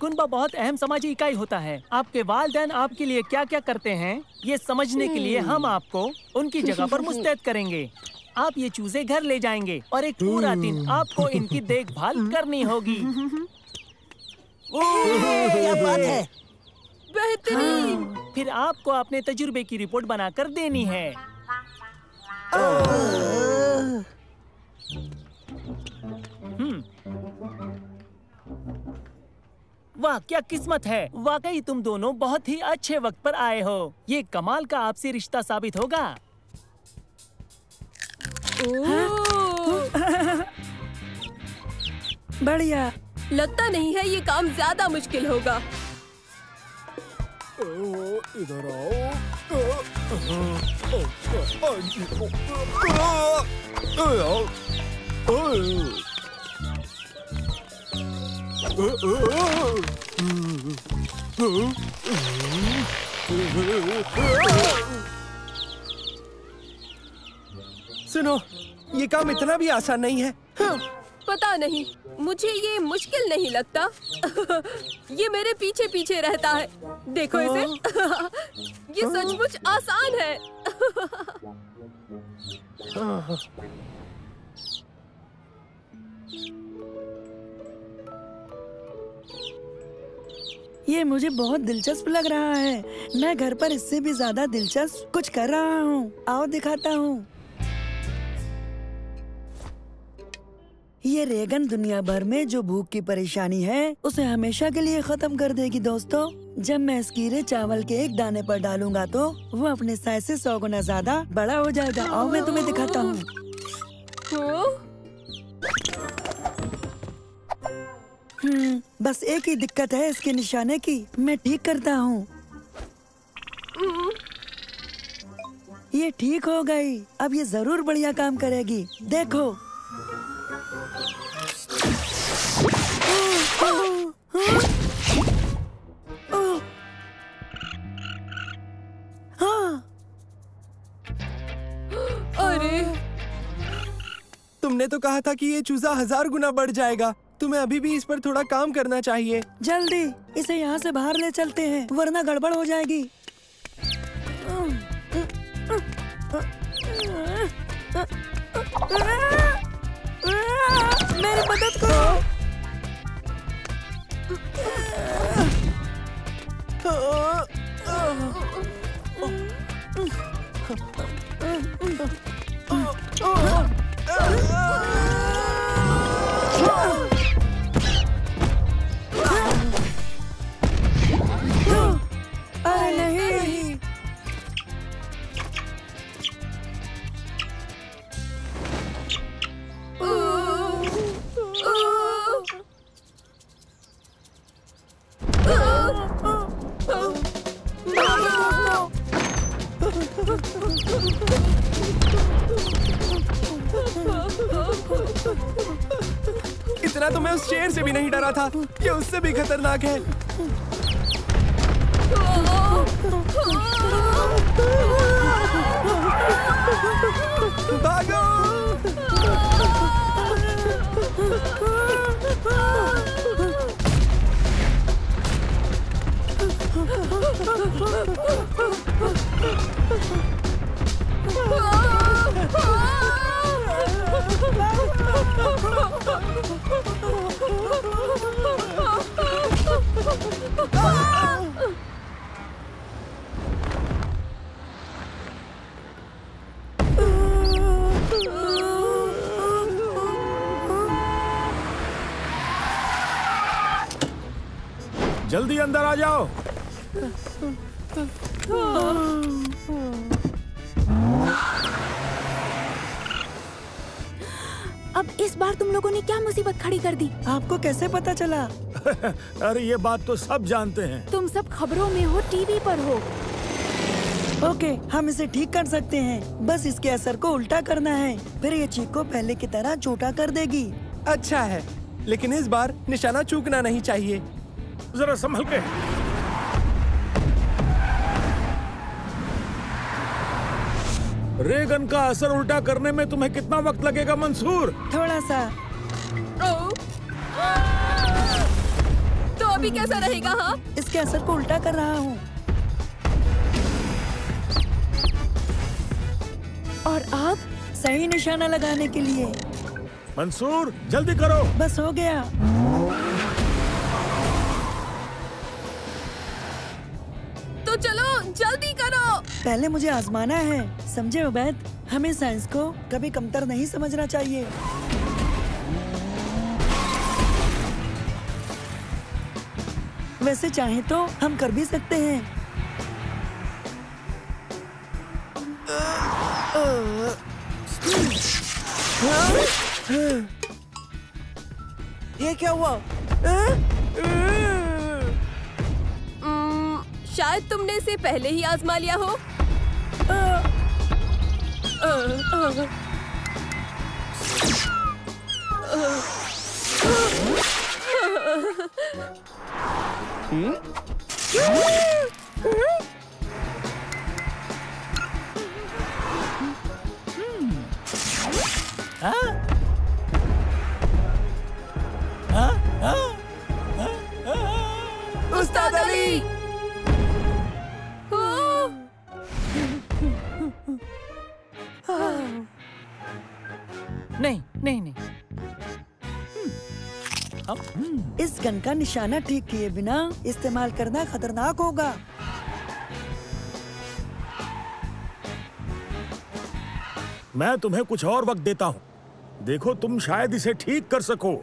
कुनबा बहुत अहम समाजी इकाई होता है। आपके वालिदैन आपके लिए क्या क्या करते हैं ये समझने के लिए हम आपको उनकी जगह पर मुस्तैद करेंगे। आप ये चूजे घर ले जाएंगे और एक पूरा दिन आपको इनकी देखभाल करनी होगी। क्या बात है, बेहतरीन। फिर आपको अपने तजुर्बे की रिपोर्ट बनाकर देनी है। वाह क्या किस्मत है, वाकई तुम दोनों बहुत ही अच्छे वक्त पर आए हो। ये कमाल का आपसी रिश्ता साबित होगा। बढ़िया। लगता नहीं है ये काम ज्यादा मुश्किल होगा। इधर सुनो, ये काम इतना भी आसान नहीं है। पता नहीं, मुझे ये मुश्किल नहीं लगता। ये मेरे पीछे पीछे रहता है। देखो इसे। ये सचमुच आसान है। ये मुझे बहुत दिलचस्प लग रहा है। मैं घर पर इससे भी ज्यादा दिलचस्प कुछ कर रहा हूँ। आओ दिखाता हूँ। ये रेगन दुनिया भर में जो भूख की परेशानी है उसे हमेशा के लिए खत्म कर देगी दोस्तों। जब मैं इस कीड़े चावल के एक दाने पर डालूंगा तो वो अपने साइज से 100 गुना ज्यादा बड़ा हो जाएगा। आओ मैं तुम्हें दिखाता हूँ। बस एक ही दिक्कत है इसके निशाने की। मैं ठीक करता हूँ। ये ठीक हो गई। अब ये जरूर बढ़िया काम करेगी। देखो। अरे, तुमने तो कहा था कि ये चूजा 1000 गुना बढ़ जाएगा। तुम्हें अभी भी इस पर थोड़ा काम करना चाहिए। जल्दी इसे यहाँ से बाहर ले चलते हैं वरना गड़बड़ हो जाएगी। मेरी मदद करो। अरे नहीं। इतना तो मैं उस शेर से भी नहीं डरा था। ये उससे भी खतरनाक है। भागो! जल्दी अंदर आ जाओ। अब इस बार तुम लोगों ने क्या मुसीबत खड़ी कर दी? आपको कैसे पता चला? अरे ये बात तो सब जानते हैं। तुम सब खबरों में हो, टीवी पर हो। ओके, हम इसे ठीक कर सकते हैं। बस इसके असर को उल्टा करना है। फिर ये चीक को पहले की तरह छोटा कर देगी। अच्छा है, लेकिन इस बार निशाना चूकना नहीं चाहिए। जरा संभल के। रेगन का असर उल्टा करने में तुम्हें कितना वक्त लगेगा मंसूर? थोड़ा सा। तो अभी कैसा रहेगा? हाँ, इसके असर को उल्टा कर रहा हूँ। और अब सही निशाना लगाने के लिए। मंसूर जल्दी करो। बस हो गया। तो चलो जल्दी करो। पहले मुझे आजमाना है, समझे उबैद? हमें साइंस को कभी कमतर नहीं समझना चाहिए। वैसे चाहे तो हम कर भी सकते हैं। ये क्या हुआ? शायद तुमने इसे पहले ही आजमा लिया हो। उस्ताद अली! नहीं नहीं नहीं। इस गन का निशाना ठीक किए बिना इस्तेमाल करना खतरनाक होगा। मैं तुम्हें कुछ और वक्त देता हूँ। देखो तुम शायद इसे ठीक कर सको।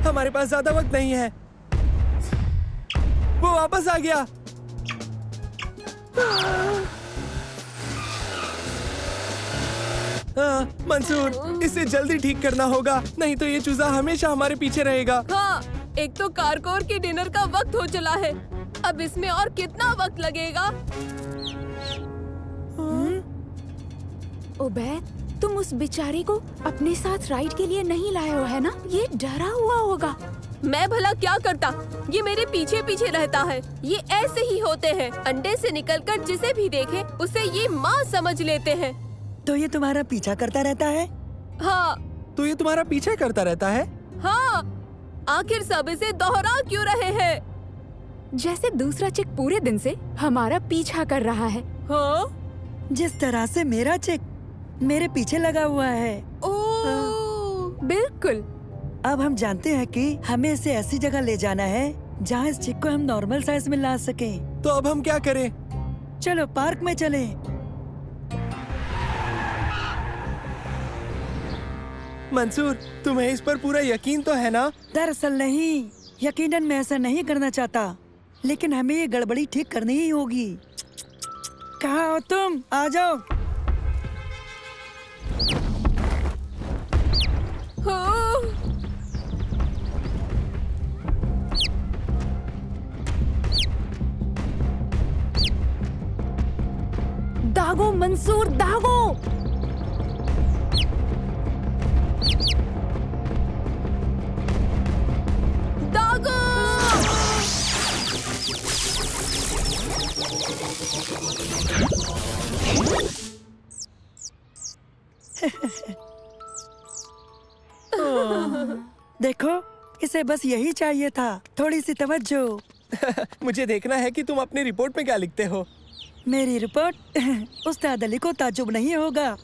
हमारे पास ज्यादा वक्त नहीं है। वो वापस आ गया। मंसूर, इसे जल्दी ठीक करना होगा, नहीं तो ये चूजा हमेशा हमारे पीछे रहेगा। हाँ, एक तो कारकोर के डिनर का वक्त हो चला है। अब इसमें और कितना वक्त लगेगा? उबैद, तुम उस बेचारे को अपने साथ राइड के लिए नहीं लाए हो, है ना? ये डरा हुआ होगा। मैं भला क्या करता? ये मेरे पीछे पीछे रहता है। ये ऐसे ही होते हैं, अंडे से निकलकर जिसे भी देखे उसे ये माँ समझ लेते हैं। तो ये तुम्हारा पीछा करता रहता है? हाँ तो ये तुम्हारा पीछा करता रहता है? हाँ, आखिर सब इसे दोहरा क्यों रहे हैं? जैसे दूसरा चिक पूरे दिन से हमारा पीछा कर रहा है। हाँ? जिस तरह से मेरा चिक मेरे पीछे लगा हुआ है। ओह, बिल्कुल। अब हम जानते हैं कि हमें इसे ऐसी जगह ले जाना है जहाँ इस चिक को हम नॉर्मल साइज में ला सकें। तो अब हम क्या करें? चलो पार्क में चलें। मंसूर, तुम्हें इस पर पूरा यकीन तो है ना? दरअसल नहीं, यकीनन मैं ऐसा नहीं करना चाहता, लेकिन हमें ये गड़बड़ी ठीक करनी ही होगी। कहाँ हो तुम? आ जाओ। हाँ। दागो मंसूर, दागो। दागो! देखो, इसे बस यही चाहिए था, थोड़ी सी तवज्जो। मुझे देखना है कि तुम अपनी रिपोर्ट में क्या लिखते हो। मेरी रिपोर्ट उस्ताद अली को ताज्जुब नहीं होगा।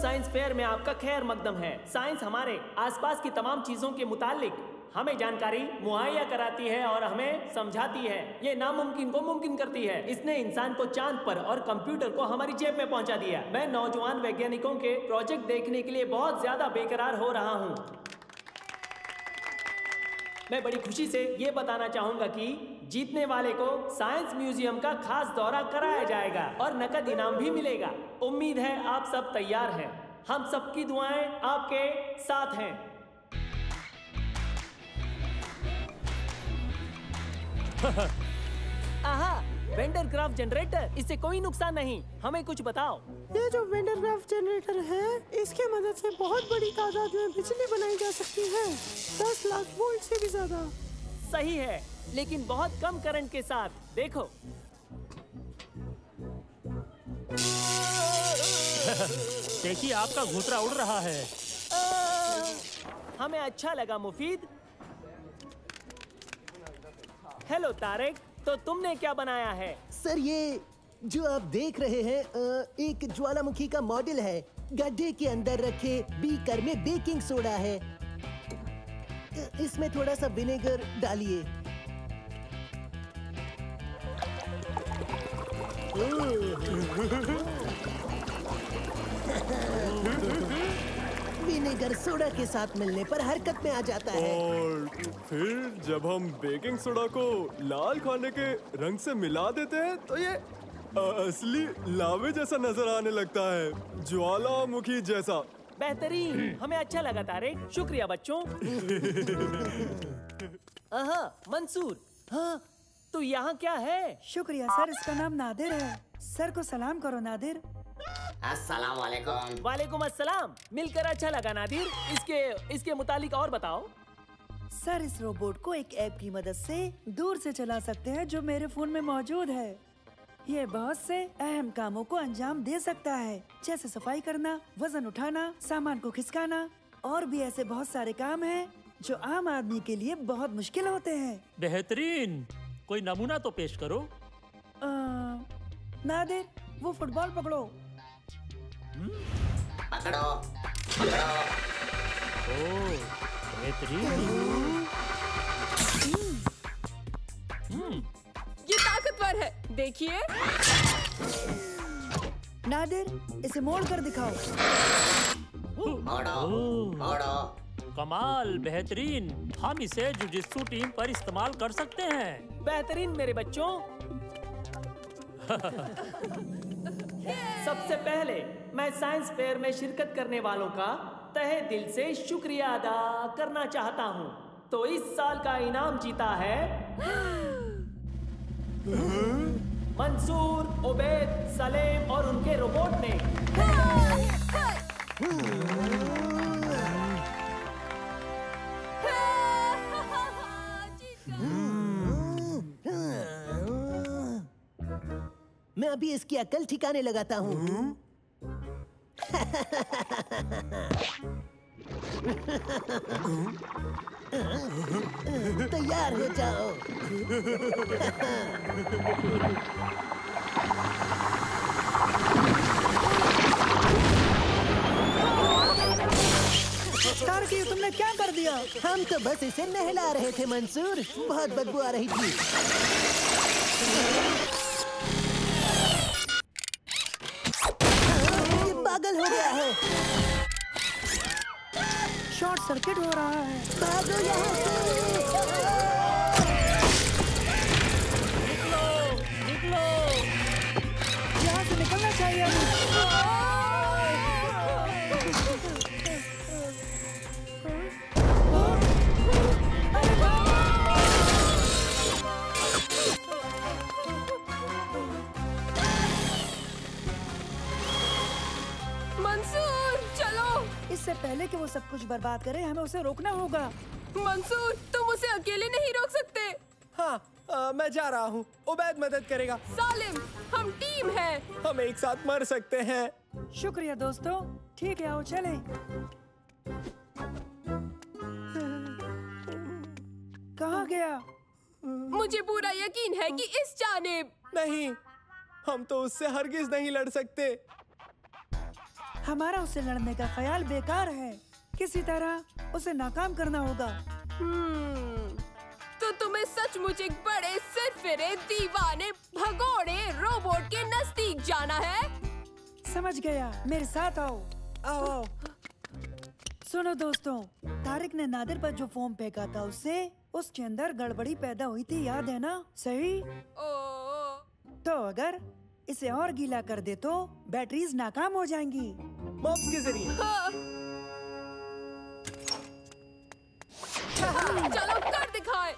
साइंस फेयर में आपका खैर मकदम है। साइंस हमारे आसपास की तमाम चीजों के मुतालिक हमें जानकारी मुहैया कराती है और हमें समझाती है। ये नामुमकिन को मुमकिन करती है। इसने इंसान को चांद पर और कंप्यूटर को हमारी जेब में पहुंचा दिया। मैं नौजवान वैज्ञानिकों के प्रोजेक्ट देखने के लिए बहुत ज्यादा बेकरार हो रहा हूँ। मैं बड़ी खुशी से ये बताना चाहूंगा कि जीतने वाले को साइंस म्यूजियम का खास दौरा कराया जाएगा और नकद इनाम भी मिलेगा। उम्मीद है आप सब तैयार हैं। हम सबकी दुआएं आपके साथ हैं। आहा, वेंडरग्राफ जनरेटर, इससे कोई नुकसान नहीं। हमें कुछ बताओ। ये जो वेंडरग्राफ जनरेटर है, इसके मदद से बहुत बड़ी तादाद में बिजली बनाई जा सकती है, 10 लाख वोल्ट से भी ज्यादा। सही है, लेकिन बहुत कम करंट के साथ। देखो देखिए, आपका घूंसरा उड़ रहा है। हमें अच्छा लगा मुफीद। हेलो तारिक, तो तुमने क्या बनाया है? सर, ये जो आप देख रहे हैं एक ज्वालामुखी का मॉडल है। गड्ढे के अंदर रखे बीकर में बेकिंग सोडा है। इसमें थोड़ा सा विनेगर डालिए। विनेगर सोडा के साथ मिलने पर हरकत में आ जाता है। और फिर जब हम बेकिंग सोडा को लाल खाने के रंग से मिला देते हैं तो ये असली लावे जैसा नजर आने लगता है, ज्वालामुखी जैसा। बेहतरीन, हमें अच्छा लगा तारिक। शुक्रिया बच्चों। मंसूर, हाँ, तो यहाँ क्या है? शुक्रिया सर, इसका नाम नादिर है। सर को सलाम करो नादिर। अस्सलाम वालेकुम। वालेकुम अस्सलाम। मिलकर अच्छा लगा नादिर। इसके मुतालिक और बताओ। सर, इस रोबोट को एक ऐप की मदद से दूर से चला सकते हैं जो मेरे फोन में मौजूद है। ये बहुत से अहम कामों को अंजाम दे सकता है, जैसे सफाई करना, वजन उठाना, सामान को खिसकाना, और भी ऐसे बहुत सारे काम हैं जो आम आदमी के लिए बहुत मुश्किल होते हैं। बेहतरीन, कोई नमूना तो पेश करो। नादिर, वो फुटबॉल पकड़ो। पकड़ो। ओह, बेहतरीन। ये ताकतवर है, देखिए। नादिर, इसे मोड़ कर दिखाओ। कमाल, बेहतरीन। हम इसे जुजित्सु टीम पर इस्तेमाल कर सकते हैं। बेहतरीन मेरे बच्चों। सबसे पहले मैं साइंस फेयर में शिरकत करने वालों का तहे दिल से शुक्रिया अदा करना चाहता हूँ। तो इस साल का इनाम जीता है मंसूर, उबैद, सलेम और उनके रोबोट ने। मैं अभी इसकी अकल ठिकाने लगाता हूँ। तैयार हो जाओ। तारकी, तुमने क्या कर दिया? हम तो बस इसे नहला रहे थे मंसूर, बहुत बदबू आ रही थी। ये पागल हो गया है। शॉर्ट सर्किट हो रहा है। भागो यहाँ से। निकलो। यहाँ से निकलना चाहिए हमें। इससे पहले कि वो सब कुछ बर्बाद करे, हमें उसे रोकना होगा। मंसूर, तुम उसे अकेले नहीं रोक सकते। हाँ, मैं जा रहा हूँ। उबैद मदद करेगा। सालिम, हम टीम हैं। हम एक साथ मर सकते हैं। शुक्रिया दोस्तों। ठीक है, आओ चलें। कहाँ गया? मुझे पूरा यकीन है कि इस जानिब। नहीं, हम तो उससे हरगिज नहीं लड़ सकते। हमारा उससे लड़ने का ख्याल बेकार है। किसी तरह उसे नाकाम करना होगा। तो तुम्हें सचमुच एक बड़े सिरफिरे दीवाने भगोड़े रोबोट के नजदीक जाना है? समझ गया, मेरे साथ आओ। आओ आओ। सुनो दोस्तों, तारिक ने नादिर पर जो फोम फेंका था उसके अंदर गड़बड़ी पैदा हुई थी, याद है ना? सही? तो अगर इसे और गीला कर दे तो बैटरीज नाकाम हो जाएंगी। मॉप्स के जरिए। चलो कर दिखाए।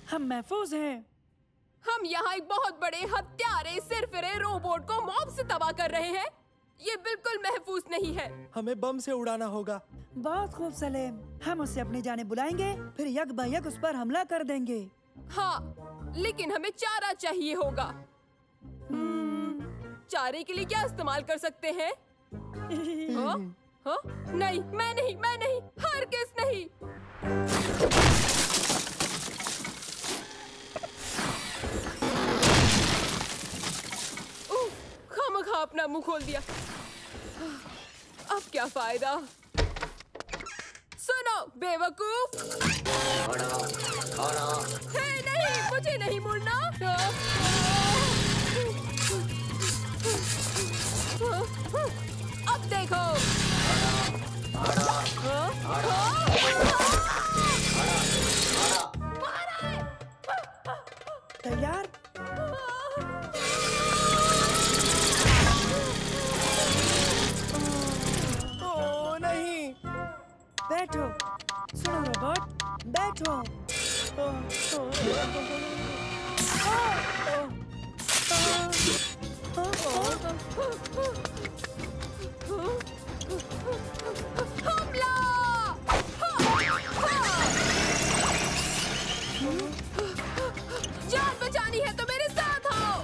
हम महफूज हैं। हम यहाँ एक बहुत बड़े हत्यारे सिरफिरे रोबोट को मॉब से तबाह कर रहे हैं। ये बिल्कुल महफूज नहीं है। हमें बम से उड़ाना होगा। बहुत खूब सलेम, हम उसे अपनी जाने बुलाएंगे, फिर यक ब यक उस पर हमला कर देंगे। हाँ, लेकिन हमें चारा चाहिए होगा। चारे के लिए क्या इस्तेमाल कर सकते हैं? हाँ? हाँ? नहीं, मैं नहीं, हरगिज़ नहीं। खामखा अपना मुंह खोल दिया। अब क्या फायदा? सुनो बेवकूफ। हे नहीं, मुझे नहीं मुड़ना। अब देखो। तैयार? ओ नहीं। बैठो। सुनो रोबोट, बैठो। हमला! जान बचानी है तो मेरे साथ आओ।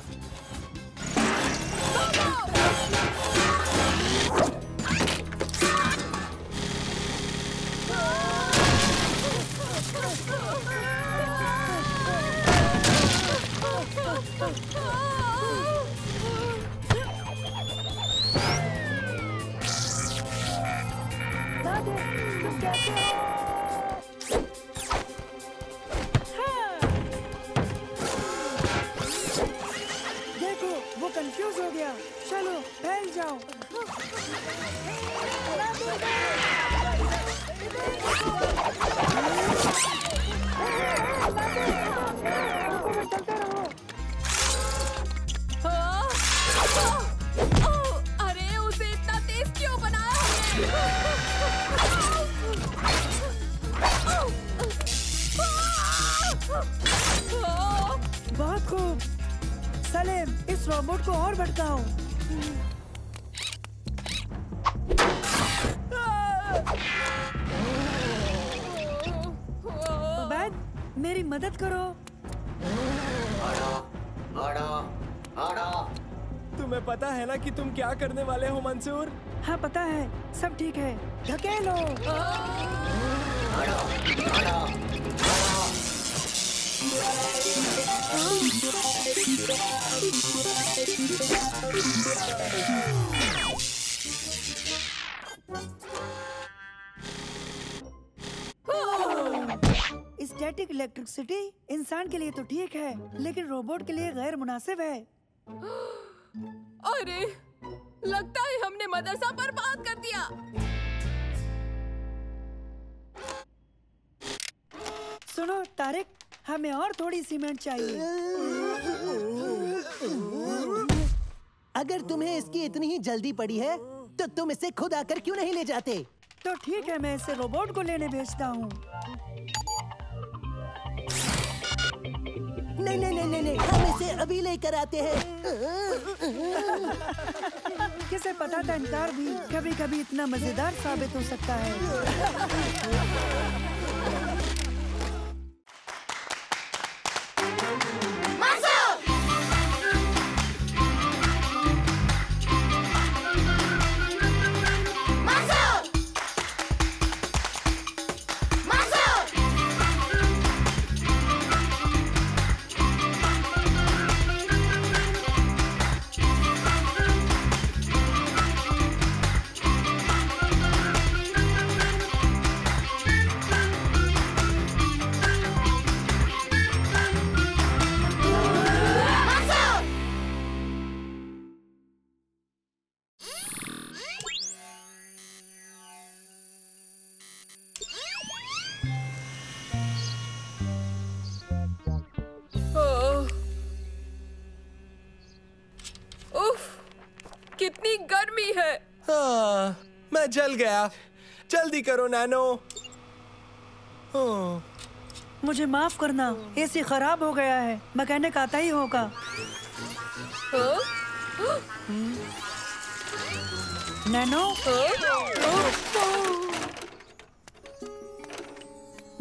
देखो, वो कंफ्यूज हो गया। चलो फैल जाओ। अरे उसे इतना तेज क्यों बनाया बहुत खूब सलेम, इस रोबोट को और भटकाओ। उबैद, मेरी मदद करो। तुम्हें पता है ना कि तुम क्या करने वाले हो मंसूर? हाँ पता है, सब ठीक है। धकेलो। स्टैटिक इलेक्ट्रिसिटी इंसान के लिए तो ठीक है, लेकिन रोबोट के लिए गैर मुनासिब है। अरे, लगता है हमने मदरसा बर्बाद कर दिया। सुनो तारिक, हमें और थोड़ी सीमेंट चाहिए। अगर तुम्हें इसकी इतनी ही जल्दी पड़ी है तो तुम इसे खुद आकर क्यों नहीं ले जाते? तो ठीक है, मैं इसे रोबोट को लेने भेजता हूँ। नहीं, हम इसे अभी लेकर आते हैं। किसे पता था इनकार भी कभी कभी इतना मजेदार साबित हो सकता है। उफ, कितनी गर्मी है। हाँ, मैं जल गया। जल्दी करो नैनो। मुझे माफ करना, एसी खराब हो गया है। मैकेनिक आता ही होगा। नैनो,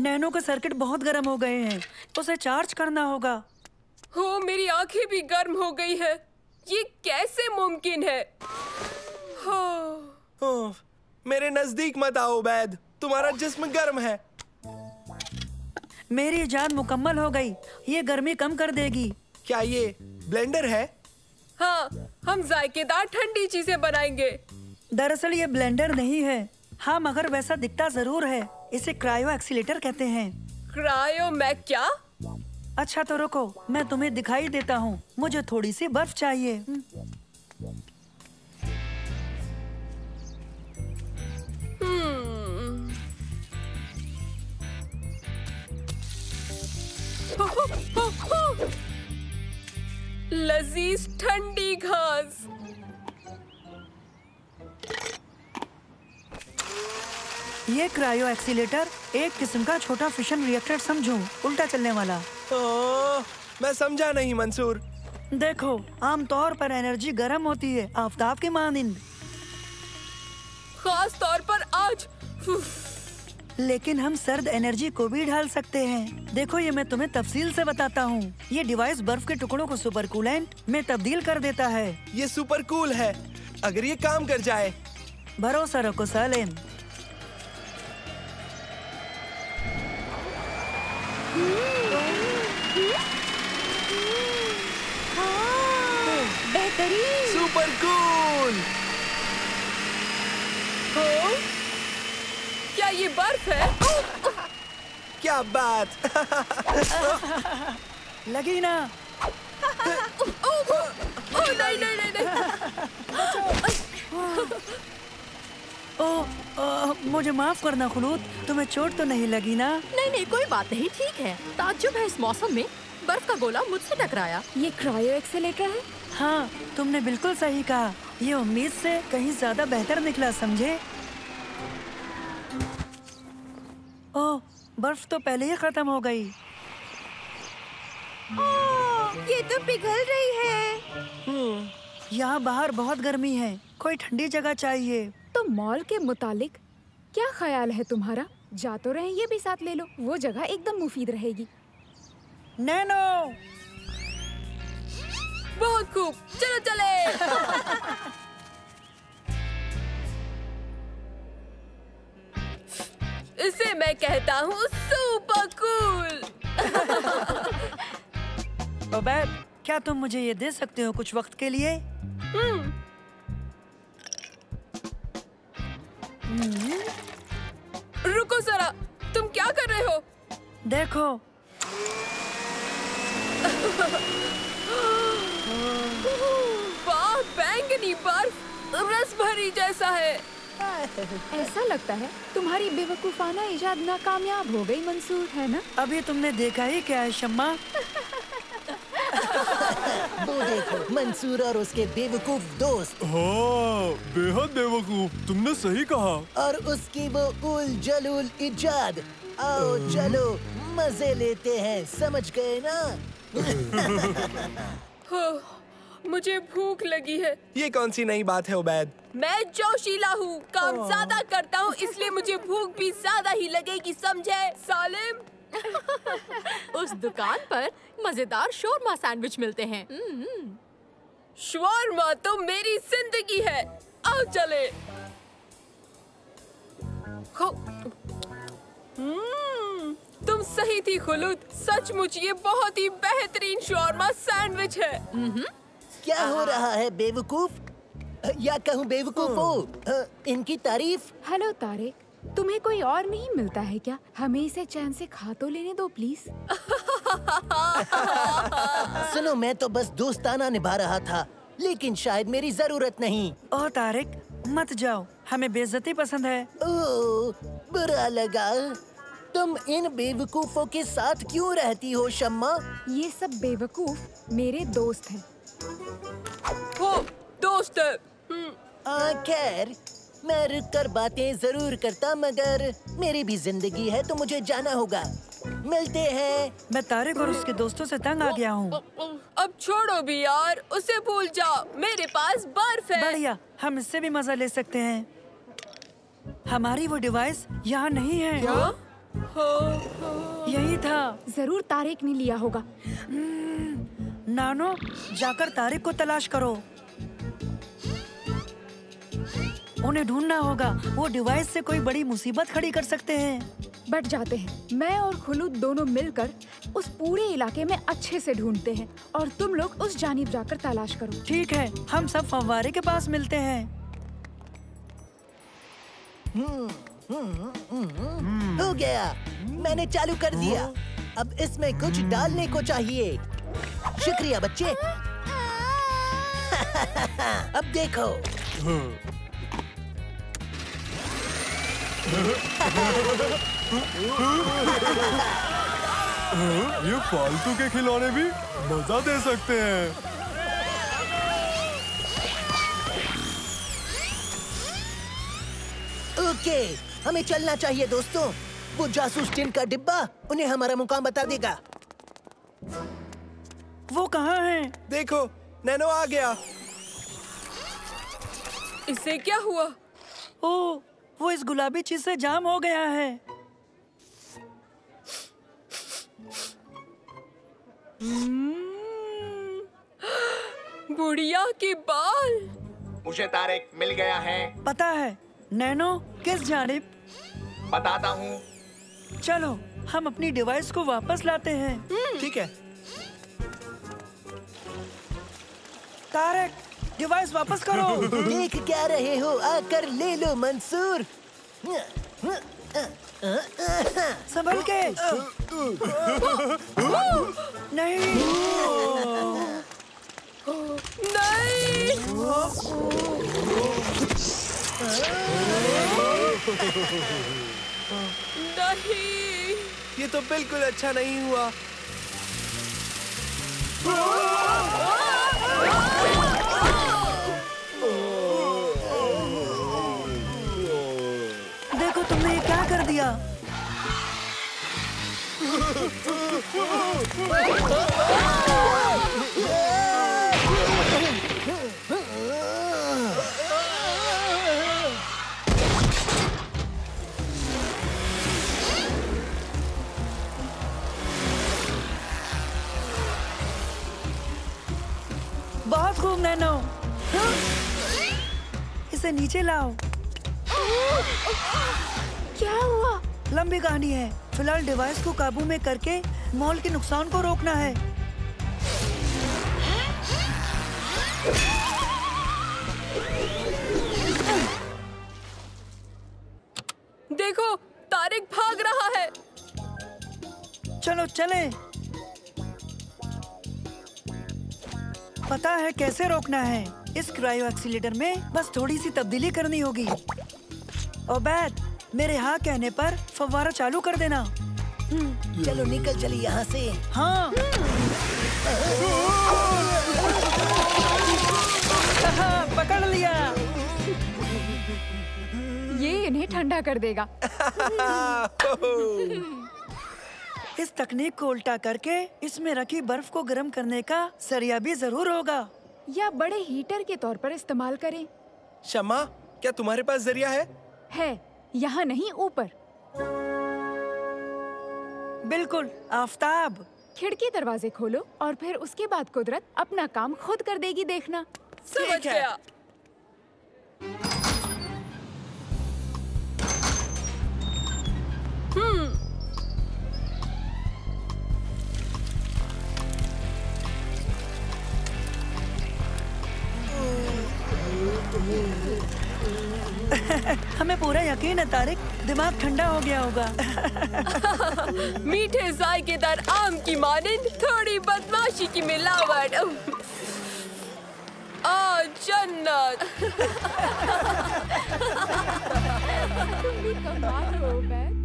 नैनो के सर्किट बहुत गर्म हो गए हैं, उसे चार्ज करना होगा। हो, मेरी आंखें भी गर्म हो गई है। ये कैसे मुमकिन है? मेरे नजदीक मत आओ बैद, तुम्हारा जिस्म गर्म है। मेरी जान मुकम्मल हो गई, ये गर्मी कम कर देगी। क्या ये ब्लेंडर है? हाँ, हम जायकेदार ठंडी चीजें बनाएंगे। दरअसल ये ब्लेंडर नहीं है। हाँ, मगर वैसा दिखता जरूर है। इसे क्रायो एक्सीलेटर कहते हैं। क्रायो मैक क्या? अच्छा तो रुको, मैं तुम्हें दिखाई देता हूँ। मुझे थोड़ी सी बर्फ चाहिए। लजीज ठंडी घास। ये क्रायो एक्सीलेटर एक किस्म का छोटा फिशन रिएक्टर समझो, उल्टा चलने वाला। मैं समझा नहीं मंसूर। देखो, आमतौर पर एनर्जी गर्म होती है, आफताब के मानिंद। खास तौर पर आज। लेकिन हम सर्द एनर्जी को भी ढाल सकते हैं। देखो, ये मैं तुम्हें तफसील से बताता हूँ। ये डिवाइस बर्फ के टुकड़ों को सुपर कूलेंट में तब्दील कर देता है। ये सुपर कूल है, अगर ये काम कर जाए। भरोसा रखो सालेम। बेहतरीन। Super cool. क्या ये बर्फ है? क्या बात। लगी ना? नहीं नहीं नहीं नहीं। मुझे माफ करना खुलूद, तुम्हें चोट तो नहीं लगी ना? नहीं नहीं, कोई बात नहीं, ठीक है। ताज्जुब है इस मौसम में बर्फ का गोला मुझसे टकराया। ये क्रायो एक्सीलेटर है? हाँ, तुमने बिल्कुल सही कहा। ये उम्मीद से कहीं ज्यादा बेहतर निकला, समझे? ओह, बर्फ तो पहले ही खत्म हो गई। ये तो पिघल रही है। यहाँ बाहर बहुत गर्मी है, कोई ठंडी जगह चाहिए। तो मॉल के मुतालिक क्या ख्याल है तुम्हारा? जा तो रहे, ये भी साथ ले लो, वो जगह एकदम मुफीद रहेगी। नैनो, बहुत खूब, चलो चले। इसे मैं कहता हूँ सुपर कूल। ओबैद, क्या तुम मुझे ये दे सकते हो कुछ वक्त के लिए? रुको जरा, तुम क्या कर रहे हो? देखो। वाह, बैंगनी बर्फ रस भरी जैसा है। ऐसा लगता है तुम्हारी बेवकूफाना इजाद नाकामयाब हो गई मंसूर, है ना? अभी तुमने देखा ही क्या है शम्मा? वो देखो, मंसूर और उसके बेवकूफ दोस्त। हाँ, बेहद बेवकूफ, तुमने सही कहा। और उसकी वो उल जलूल इजाद। आओ चलो मजे लेते हैं, समझ गए ना? मुझे भूख लगी है। ये कौन सी नई बात है उबैद? मैं जोशीला हूँ, काम ज्यादा करता हूँ, इसलिए मुझे भूख भी ज्यादा ही लगेगी, समझे सालिम? उस दुकान पर मजेदार शोरमा सैंडविच मिलते हैं। शोरमा तो मेरी जिंदगी है। आओ चले। तुम सही थी खुलूद, सचमुच ये बहुत ही बेहतरीन शोरमा सैंडविच है। क्या हो रहा है बेवकूफ? या कहूँ बेवकूफो, इनकी तारीफ। हेलो तारिक, तुम्हें कोई और नहीं मिलता है क्या? हमें इसे चैन से खा तो लेने दो प्लीज। सुनो, मैं तो बस दोस्ताना निभा रहा था, लेकिन शायद मेरी जरूरत नहीं। ओह तारिक, मत जाओ, हमें बेइज्जती पसंद है। ओह, बुरा लगा। तुम इन बेवकूफों के साथ क्यों रहती हो शम्मा? ये सब बेवकूफ मेरे दोस्त हैं। हो, खैर मैं रुक कर बातें जरूर करता, मगर मेरी भी जिंदगी है तो मुझे जाना होगा। मिलते हैं। मैं तारिक और उसके दोस्तों से तंग आ गया हूँ। अब छोड़ो भी यार, उसे भूल जाओ। मेरे पास बर्फ है। बढ़िया, हम इससे भी मजा ले सकते हैं। हमारी वो डिवाइस यहाँ नहीं है। क्या? यही था। जरूर तारिक ने लिया होगा। नानो, जाकर तारिक को तलाश करो। उन्हें ढूंढना होगा। वो डिवाइस से कोई बड़ी मुसीबत खड़ी कर सकते हैं। बट जाते हैं। मैं और खुलूद दोनों मिलकर उस पूरे इलाके में अच्छे से ढूंढते हैं और तुम लोग उस जानिब जाकर तलाश करो। ठीक है, हम सब फव्वारे के पास मिलते हैं। हो गया, मैंने चालू कर दिया। अब इसमें कुछ डालने को चाहिए। शुक्रिया बच्चे। अब देखो। ये फालतू के खिलौने भी मजा दे सकते हैं। ओके, हमें चलना चाहिए दोस्तों। वो जासूस टिन का डिब्बा उन्हें हमारा मुकाम बता देगा। वो कहाँ है? देखो, नैनो आ गया। इससे क्या हुआ? ओह, वो इस गुलाबी चीज से जाम हो गया है। बुढ़िया के बाल। मुझे तारिक मिल गया है। पता है। नैनो, किस जानिब? बताता हूँ। चलो, हम अपनी डिवाइस को वापस लाते हैं। ठीक है। तारिक, डिवाइस वापस करो। देख क्या रहे हो? आकर ले लो मंसूर। संभल के। नहीं। नहीं। ये तो बिल्कुल अच्छा नहीं हुआ। देखो, तुमने ये क्या कर दिया? बहुत खूब नैनो। इसे नीचे लाओ। क्या हुआ? लंबी कहानी है। फिलहाल डिवाइस को काबू में करके मॉल के नुकसान को रोकना है। देखो, तारिक भाग रहा है। चलो चलें। पता है कैसे रोकना है। इस क्रायो एक्सीलेटर में बस थोड़ी सी तब्दीली करनी होगी। ओबैद, मेरे हाँ कहने पर फव्वारा चालू कर देना। चलो निकल चली यहाँ से। हाँ। पकड़ लिया। ये इन्हें ठंडा कर देगा। इस तकनीक को उल्टा करके इसमें रखी बर्फ को गर्म करने का जरिया भी जरूर होगा। या बड़े हीटर के तौर पर इस्तेमाल करें। शम्मा, क्या तुम्हारे पास जरिया है? है, यहाँ नहीं, ऊपर। बिल्कुल, आफताब। खिड़की दरवाजे खोलो और फिर उसके बाद कुदरत अपना काम खुद कर देगी, देखना। समझ गया। हमें पूरा यकीन है तारिक, दिमाग ठंडा हो गया होगा। मीठे जायकेदार आम की मानिंद थोड़ी बदमाशी की मिलावट। आ जन्नत। तुम भी कमाल हो बैग।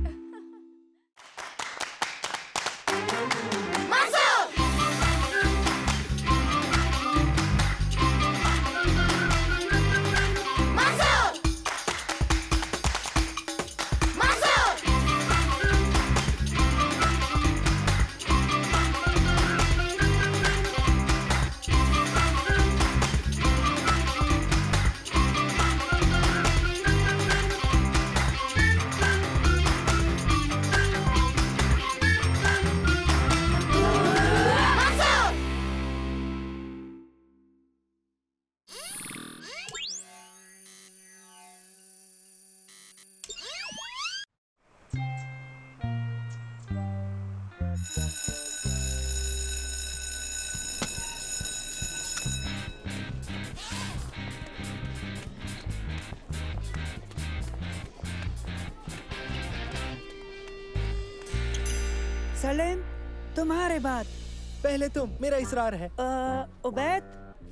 सलेम, तुम्हारे बात। पहले तुम, मेरा इसरार है। उबैद,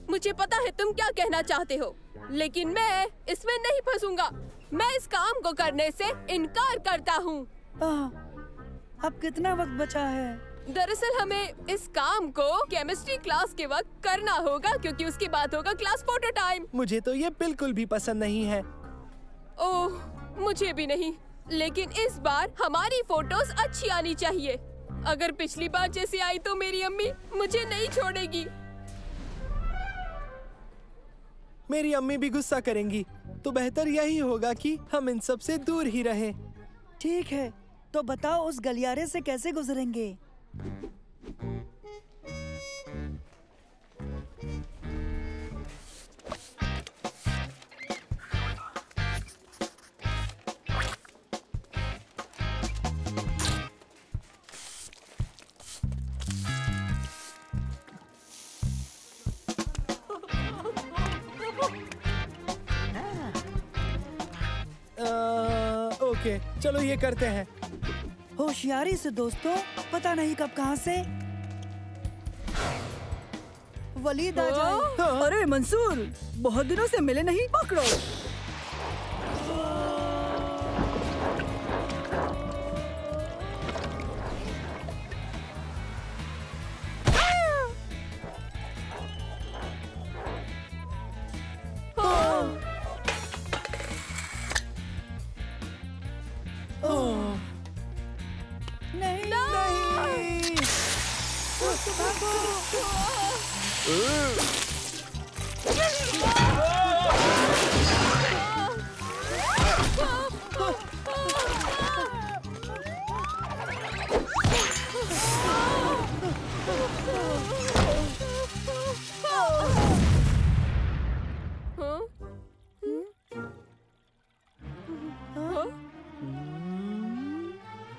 मुझे पता है तुम क्या कहना चाहते हो, लेकिन मैं इसमें नहीं फंसूंगा। मैं इस काम को करने से इनकार करता हूँ। अब कितना वक्त बचा है? दरअसल हमें इस काम को केमिस्ट्री क्लास के वक्त करना होगा, क्योंकि उसके बाद होगा क्लास फोटो टाइम। मुझे तो ये बिल्कुल भी पसंद नहीं है। ओह, मुझे भी नहीं, लेकिन इस बार हमारी फोटोज अच्छी आनी चाहिए। अगर पिछली बार जैसी आई तो मेरी अम्मी मुझे नहीं छोड़ेगी। मेरी अम्मी भी गुस्सा करेंगी, तो बेहतर यही होगा कि हम इन सब से दूर ही रहें। ठीक है, तो बताओ उस गलियारे से कैसे गुजरेंगे? ओके, चलो ये करते हैं। होशियारी से दोस्तों, पता नहीं कब कहां से वलीद आ जाए। अरे मंसूर, बहुत दिनों से मिले नहीं, पकड़ो।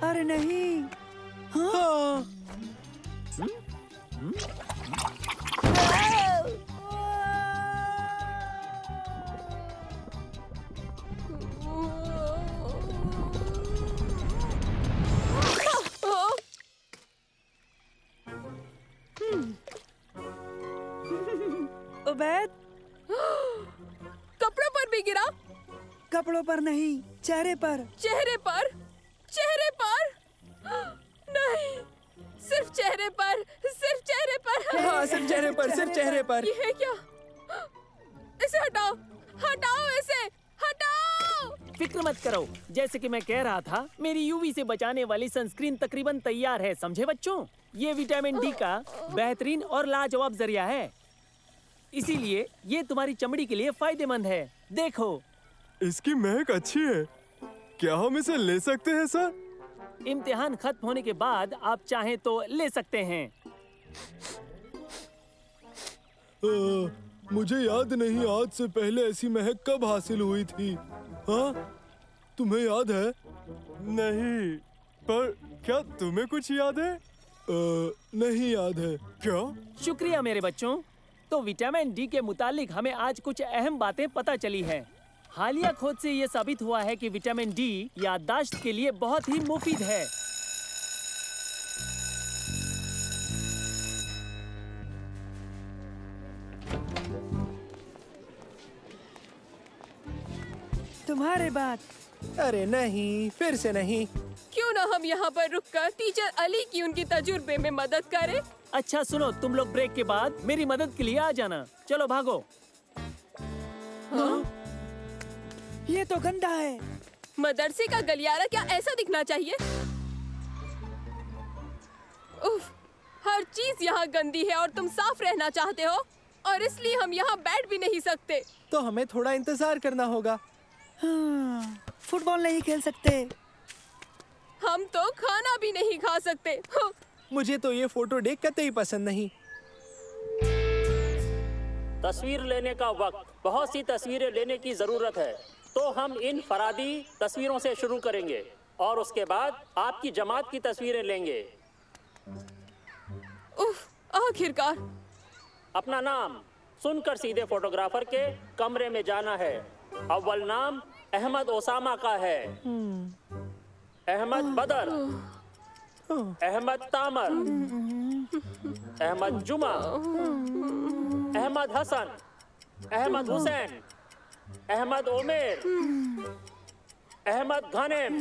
अरे नहीं। हाँ? उबैद, कपड़ों पर भी गिरा? कपड़ों पर नहीं, चेहरे पर। चेहरे पर? चेहरे पर? नहीं, सिर्फ चेहरे पर, सिर्फ चेहरे पर। हाँ, सिर्फ चेहरे पर, सिर्फ चेहरे पर। ये है क्या? इसे हटाओ, हटाओ इसे, हटाओ! फिक्र मत करो, जैसे कि मैं कह रहा था, मेरी यूवी से बचाने वाली सनस्क्रीन तकरीबन तैयार है, समझे बच्चों? ये विटामिन डी का बेहतरीन और लाजवाब जरिया है, इसीलिए ये तुम्हारी चमड़ी के लिए फायदेमंद है। देखो, इसकी महक अच्छी है। क्या हम इसे ले सकते हैं सर? इम्तिहान खत्म होने के बाद आप चाहें तो ले सकते हैं। मुझे याद नहीं आज से पहले ऐसी महक कब हासिल हुई थी। हाँ, तुम्हें याद है? नहीं, पर क्या तुम्हें कुछ याद है? नहीं याद है। क्या? शुक्रिया मेरे बच्चों। तो विटामिन डी के मुतालिक हमें आज कुछ अहम बातें पता चली हैं। हालिया खोज से ये साबित हुआ है कि विटामिन डी याददाश्त के लिए बहुत ही मुफीद है। तुम्हारे बात। अरे नहीं, फिर से नहीं। क्यों ना हम यहाँ पर रुककर टीचर अली की उनकी तजुर्बे में मदद करें? अच्छा सुनो, तुम लोग ब्रेक के बाद मेरी मदद के लिए आ जाना। चलो भागो। हाँ? ये तो गंदा है। मदरसे का गलियारा क्या ऐसा दिखना चाहिए? उफ, हर चीज यहाँ गंदी है और तुम साफ रहना चाहते हो, और इसलिए हम यहाँ बैठ भी नहीं सकते। तो हमें थोड़ा इंतजार करना होगा। हाँ, फुटबॉल नहीं खेल सकते। हम तो खाना भी नहीं खा सकते। मुझे तो ये फोटो देख कतई पसंद नहीं। तस्वीर लेने का वक्त, बहुत सी तस्वीरें लेने की जरूरत है, तो हम इन फरादी तस्वीरों से शुरू करेंगे और उसके बाद आपकी जमात की तस्वीरें लेंगे। उफ, आखिरकार। अपना नाम सुनकर सीधे फोटोग्राफर के कमरे में जाना है। अव्वल नाम अहमद ओसामा का है। अहमद बदर। अहमद तामर, अहमद जुमा, अहमद हसन, अहमद हुसैन, अहमद ओमेर, अहमद गनेम।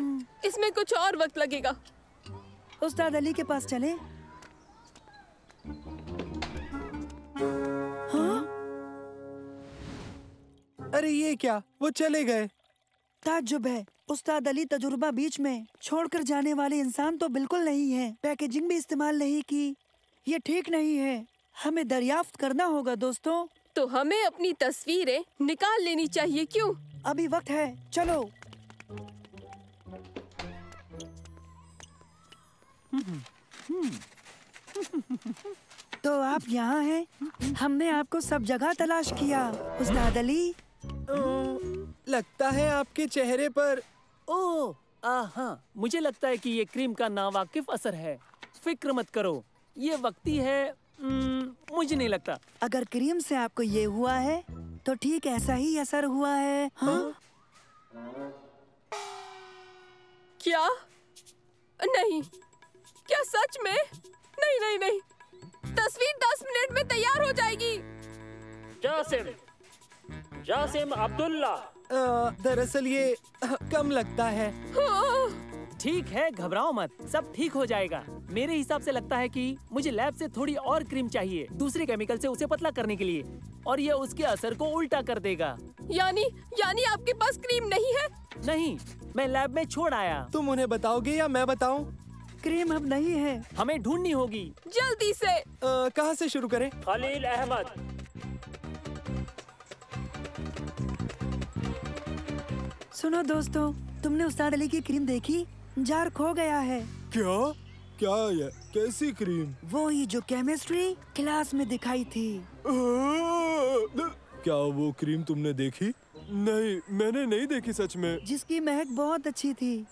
इसमें कुछ और वक्त लगेगा। उस्ताद अली के पास चले। हाँ? अरे ये क्या, वो चले गए। ताज्जुब है, उस्ताद अली तजुर्बा बीच में छोड़कर जाने वाले इंसान तो बिल्कुल नहीं है। पैकेजिंग भी इस्तेमाल नहीं की। ये ठीक नहीं है। हमें दरियाफ्त करना होगा दोस्तों। तो हमें अपनी तस्वीरें निकाल लेनी चाहिए। क्यों? अभी वक्त है, चलो। तो आप यहाँ हैं? हमने आपको सब जगह तलाश किया। उस्ताद अली, लगता है आपके चेहरे पर। ओह, हाँ, मुझे लगता है कि ये क्रीम का नावाकिफ असर है। फिक्र मत करो, ये वक्ती है। मुझे नहीं लगता। अगर क्रीम से आपको ये हुआ है तो ठीक ऐसा ही असर हुआ है। हाँ? क्या? नहीं, क्या सच में? नहीं नहीं नहीं, तस्वीर 10 मिनट में तैयार हो जाएगी। जासिम अब्दुल्ला। दरअसल ये कम लगता है। ठीक है, घबराओ मत, सब ठीक हो जाएगा। मेरे हिसाब से लगता है कि मुझे लैब से थोड़ी और क्रीम चाहिए, दूसरे केमिकल से उसे पतला करने के लिए, और ये उसके असर को उल्टा कर देगा। यानी आपके पास क्रीम नहीं है? नहीं, मैं लैब में छोड़ आया। तुम उन्हें बताओगे या मैं बताऊं? क्रीम अब नहीं है, हमें ढूंढनी होगी जल्दी से। कहाँ से शुरू करें? खलील अहमद। सुनो दोस्तों, तुमने उस्ताद अली की क्रीम देखी? जार खो गया है। क्या? क्या ये? कैसी क्रीम? वो ही जो केमिस्ट्री क्लास में दिखाई थी। क्या वो क्रीम तुमने देखी? नहीं, मैंने नहीं देखी सच में। जिसकी महक बहुत अच्छी थी।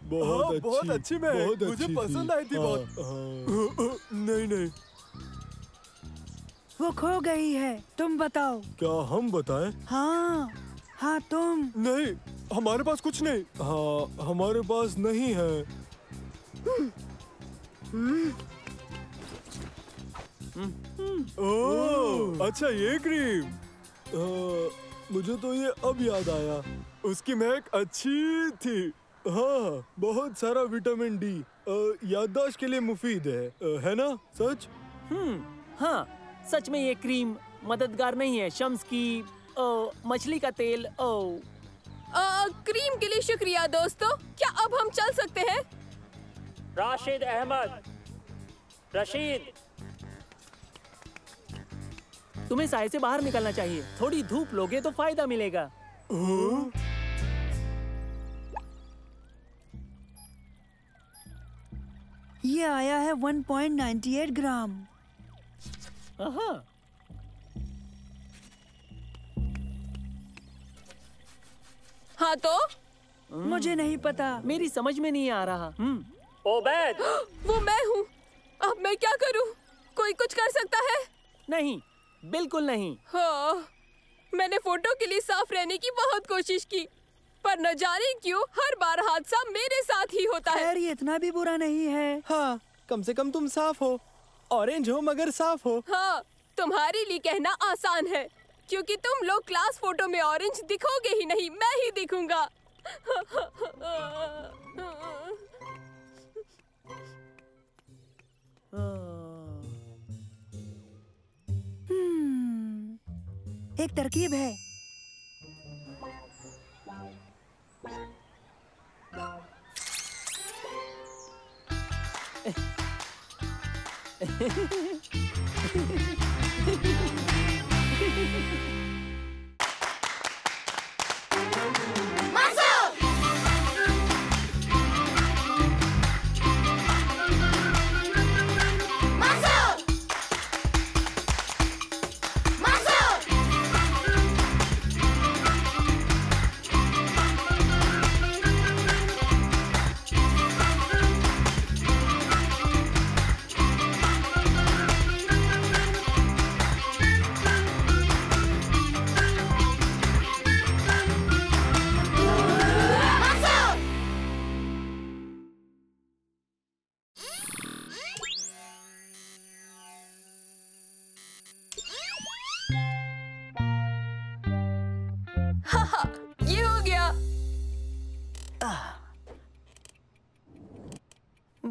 बहुत अच्छी महक, मुझे पसंद आई थी बहुत। नहीं, वो खो गई है। तुम बताओ। क्या हम बताएं? हाँ तुम। नहीं, हमारे पास कुछ नहीं। हाँ, हमारे पास नहीं है। ओह, अच्छा ये क्रीम। मुझे तो ये अब याद आया। उसकी महक अच्छी थी। हाँ, बहुत सारा विटामिन डी, याददाश्त के लिए मुफीद है ना? सच? हाँ, सच में ये क्रीम मददगार नहीं है। शम्स की मछली का तेल। क्रीम के लिए शुक्रिया दोस्तों। क्या अब हम चल सकते हैं? राशिद अहमद। रशीद, तुम्हें साए से बाहर निकलना चाहिए। थोड़ी धूप लोगे तो फायदा मिलेगा। ये आया है 1.98 ग्राम। हाँ तो? मुझे नहीं पता, मेरी समझ में नहीं आ रहा। ओबैद। वो मैं हूँ। अब मैं क्या करूँ? कोई कुछ कर सकता है? नहीं, बिल्कुल नहीं। हाँ, मैंने फोटो के लिए साफ रहने की बहुत कोशिश की, पर न जाने क्यों हर बार हादसा मेरे साथ ही होता है। खैर, ये इतना भी बुरा नहीं है। हाँ, कम से कम तुम साफ हो। ऑरेंज हो मगर साफ हो। हाँ, तुम्हारे लिए कहना आसान है, क्योंकि तुम लोग क्लास फोटो में ऑरेंज दिखोगे ही नहीं, मैं ही दिखूंगा। एक तरकीब है।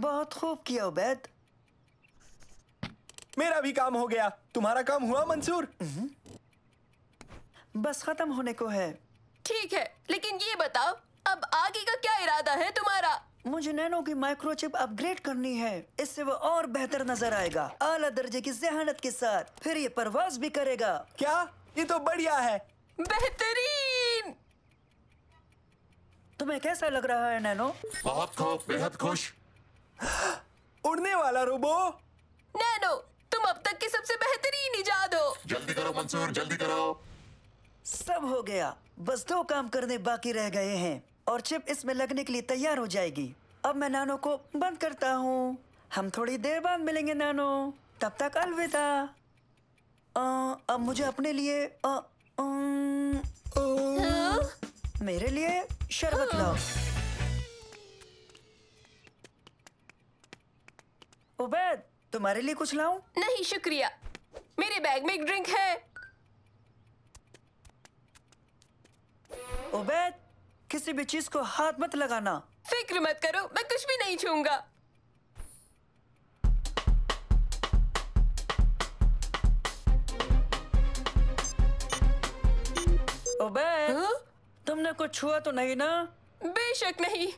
बहुत खूब किया उबैद। मेरा भी काम हो गया। तुम्हारा काम हुआ मंसूर? बस खत्म होने को है। ठीक है, लेकिन ये बताओ अब आगे का क्या इरादा है तुम्हारा? मुझे नैनो की माइक्रोचिप अपग्रेड करनी है। इससे वो और बेहतर नजर आएगा, आला दर्जे की ज़हानत के साथ। फिर ये परवाज भी करेगा। क्या? ये तो बढ़िया है। बेहतरीन। तुम्हें कैसा लग रहा है नैनो? बहुत खूब, बेहद खुश। उड़ने वाला रोबो। नैनो, तुम अब तक की सबसे बेहतरीन इजाद हो। जल्दी करो मंसूर, जल्दी करो। सब हो गया, बस 2 काम करने बाकी रह गए हैं और चिप इसमें लगने के लिए तैयार हो जाएगी। अब मैं नानो को बंद करता हूँ। हम थोड़ी देर बाद मिलेंगे नानो, तब तक अलविदा। अब मुझे अपने लिए मेरे लिए शरबत लाओ। उबैद, तुम्हारे लिए कुछ लाऊं? नहीं शुक्रिया, मेरे बैग में एक ड्रिंक है। उबैद, किसी भी चीज को हाथ मत लगाना। फिक्र मत करो, मैं कुछ भी नहीं छूंगा। उबैद, तुमने कुछ छुआ तो नहीं ना? बेशक नहीं।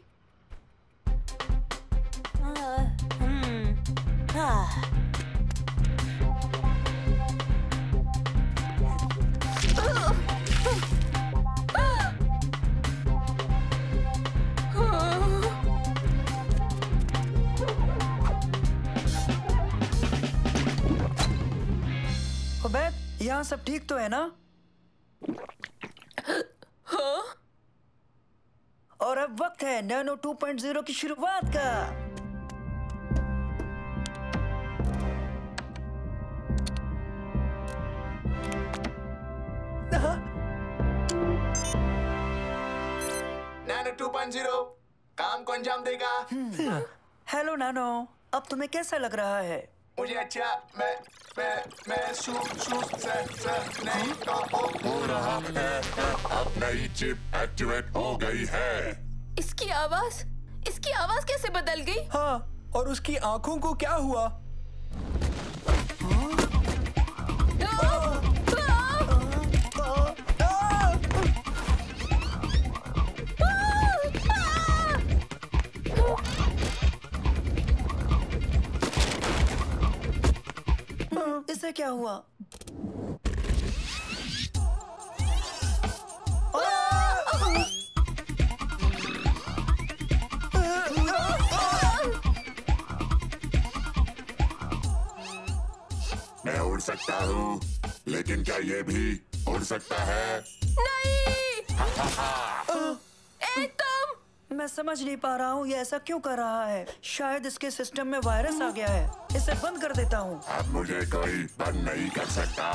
उबैद, यहाँ सब ठीक तो है ना? हाँ? और अब वक्त है नैनो 2.0 की शुरुआत का। नैनो 2.0 काम को अंजाम देगा। हेलो नैनो, अब तुम्हें कैसा लग रहा है? मुझे अच्छा, मैं से नहीं हो रहा है। अब नई चिप एक्टिवेट हो गई है। इसकी आवाज कैसे बदल गई? हाँ, और उसकी आंखों को क्या हुआ? इसे क्या हुआ? मैं उड़ सकता हूँ, लेकिन क्या ये भी उड़ सकता है? नहीं। तुम? मैं समझ नहीं पा रहा हूँ ये ऐसा क्यों कर रहा है। शायद इसके सिस्टम में वायरस आ गया है। इसे बंद कर देता हूँ। अब मुझे कोई बंद नहीं कर सकता।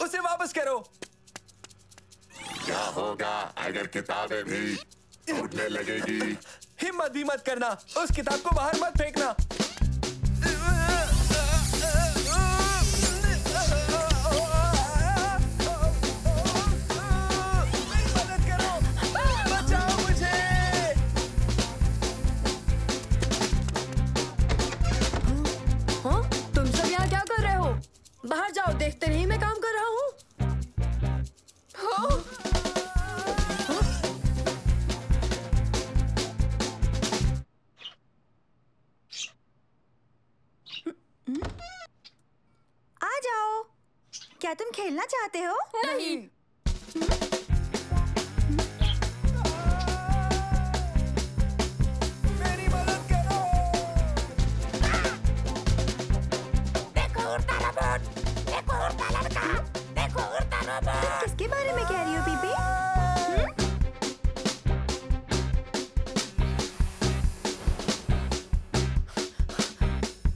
उसे वापस करो। क्या होगा अगर किताबें भी उड़ने लगेगी? हिम्मत भी मत करना, उस किताब को बाहर मत फेंकना। मदद करो, बचाओ मुझे। हाँ? तुम सब यहाँ क्या कर रहे हो? बाहर जाओ, देखते नहीं मैं काम कर रहा हूँ। आ जाओ। क्या तुम खेलना चाहते हो? नहीं। मेरी मदद करो। देखो उड़ता रोबोट, देखो उड़ता लड़का, देखो उड़ता रोबोट। किसके बारे में कह रही हो बीबी?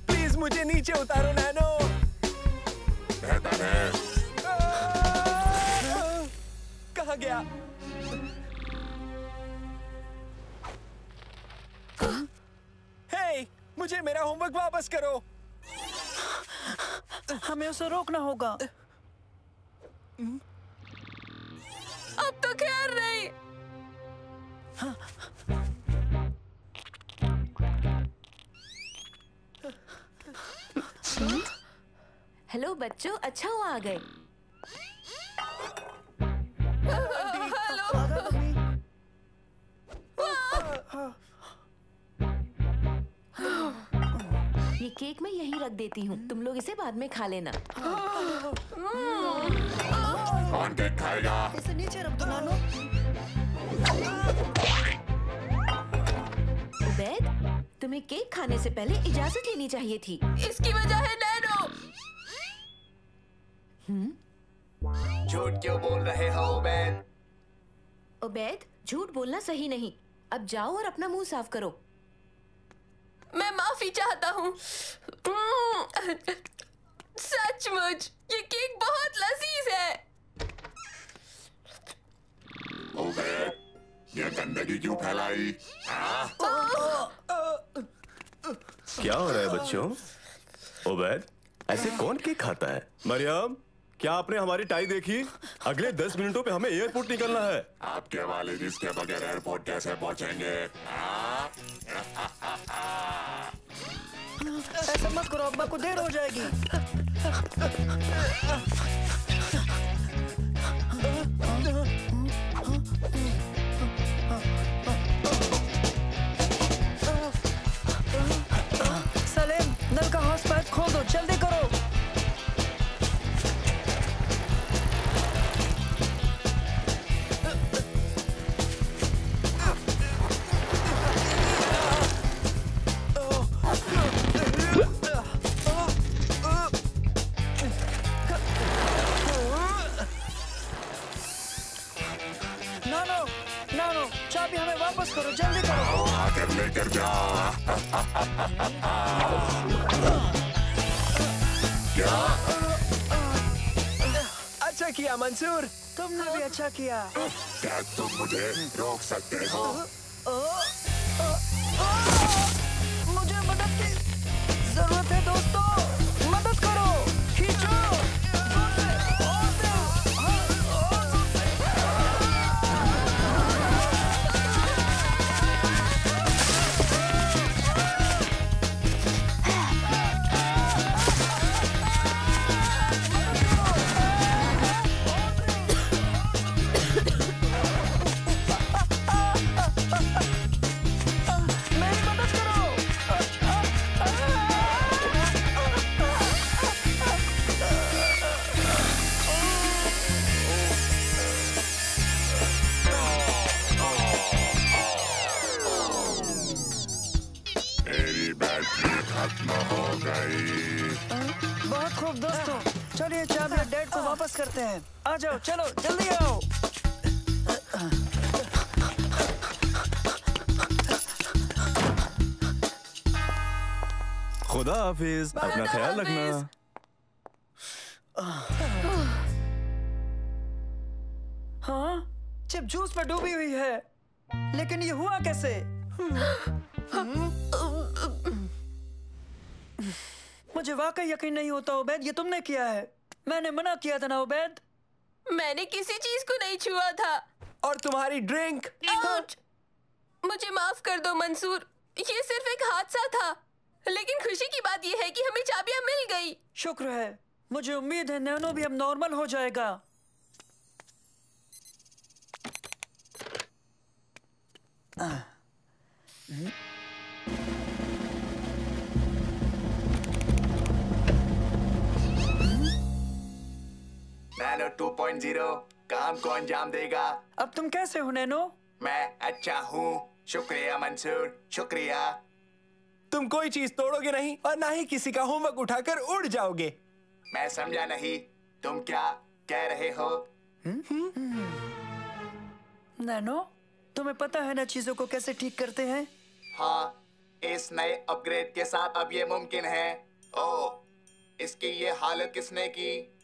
प्लीज मुझे नीचे उतारो नैनो। बेहतर है। कहाँ गया? हे, मुझे मेरा होमवर्क वापस करो। हमें उसे रोकना होगा। अब तो खैर नहीं। हेलो बच्चों, अच्छा हुआ आ गए। ये केक मैं यहीं रख देती हूँ, तुम लोग इसे बाद में खा लेना। कौन केक खाएगा? इसे नीचे रख दो नानो। उबैद, तुम्हें केक खाने से पहले इजाजत लेनी चाहिए थी। इसकी वजह है नैनो। झूठ क्यों बोल रहे हो उबैद? उबैद, झूठ बोलना सही नहीं। अब जाओ और अपना मुंह साफ करो। मैं माफी चाहता हूँ। सचमुच ये केक बहुत लजीज है। उबैद, ये गंदगी क्यों फैलाई? क्या हो रहा है बच्चों? उबैद, ऐसे कौन केक खाता है? मरियम, क्या आपने हमारी टाई देखी? अगले 10 मिनटों पे हमें एयरपोर्ट निकलना है। आपके वालिद इसके बगैर एयरपोर्ट कैसे पहुंचेंगे? ऐसा मत करो, अब्बा को देर हो जाएगी। सलीम, नल का हॉस पाइप खोल दो, जल्दी करो। चाबी हमें वापस करो, जल्दी करो। आकर लेकर जाओ। क्या? अच्छा किया मंसूर, तुमने भी अच्छा किया। क्या तुम मुझे रोक सकते हो? मुझे मदद की जरूरत है दोस्तों, मदद करो, खींचो। बहुत खूब दोस्तों, चलिए चाबी डैड को वापस करते हैं। आ जाओ, चलो जल्दी आओ। खुदा हाफिज, अपना ख्याल रखना। हाँ, चिप जूस में डूबी हुई है, लेकिन ये हुआ कैसे? मुझे वाकई यकीन नहीं होता उबैद, ये तुमने किया है। मैंने मना किया था ना उबैद। मैंने किसी चीज को नहीं छुआ था। और तुम्हारी ड्रिंक। मुझे माफ कर दो मंसूर, ये सिर्फ एक हादसा था। लेकिन खुशी की बात ये है कि हमें चाबियां मिल गई। शुक्र है, मुझे उम्मीद है नैनो भी अब नॉर्मल हो जाएगा। नैनो 2.0 काम को अंजाम देगा। अब तुम कैसे हो नैनो? मैं अच्छा हूँ, शुक्रिया मंसूर, शुक्रिया। तुम कोई चीज तोड़ोगे नहीं और ना ही किसी का होमवर्क उठाकर उड़ जाओगे। मैं समझा नहीं, तुम क्या कह रहे हो? नैनो, तुम्हें पता है ना चीजों को कैसे ठीक करते हैं? हाँ, इस नए अपग्रेड के साथ अब ये मुमकिन है। ओह, इसकी ये हालत किसने की?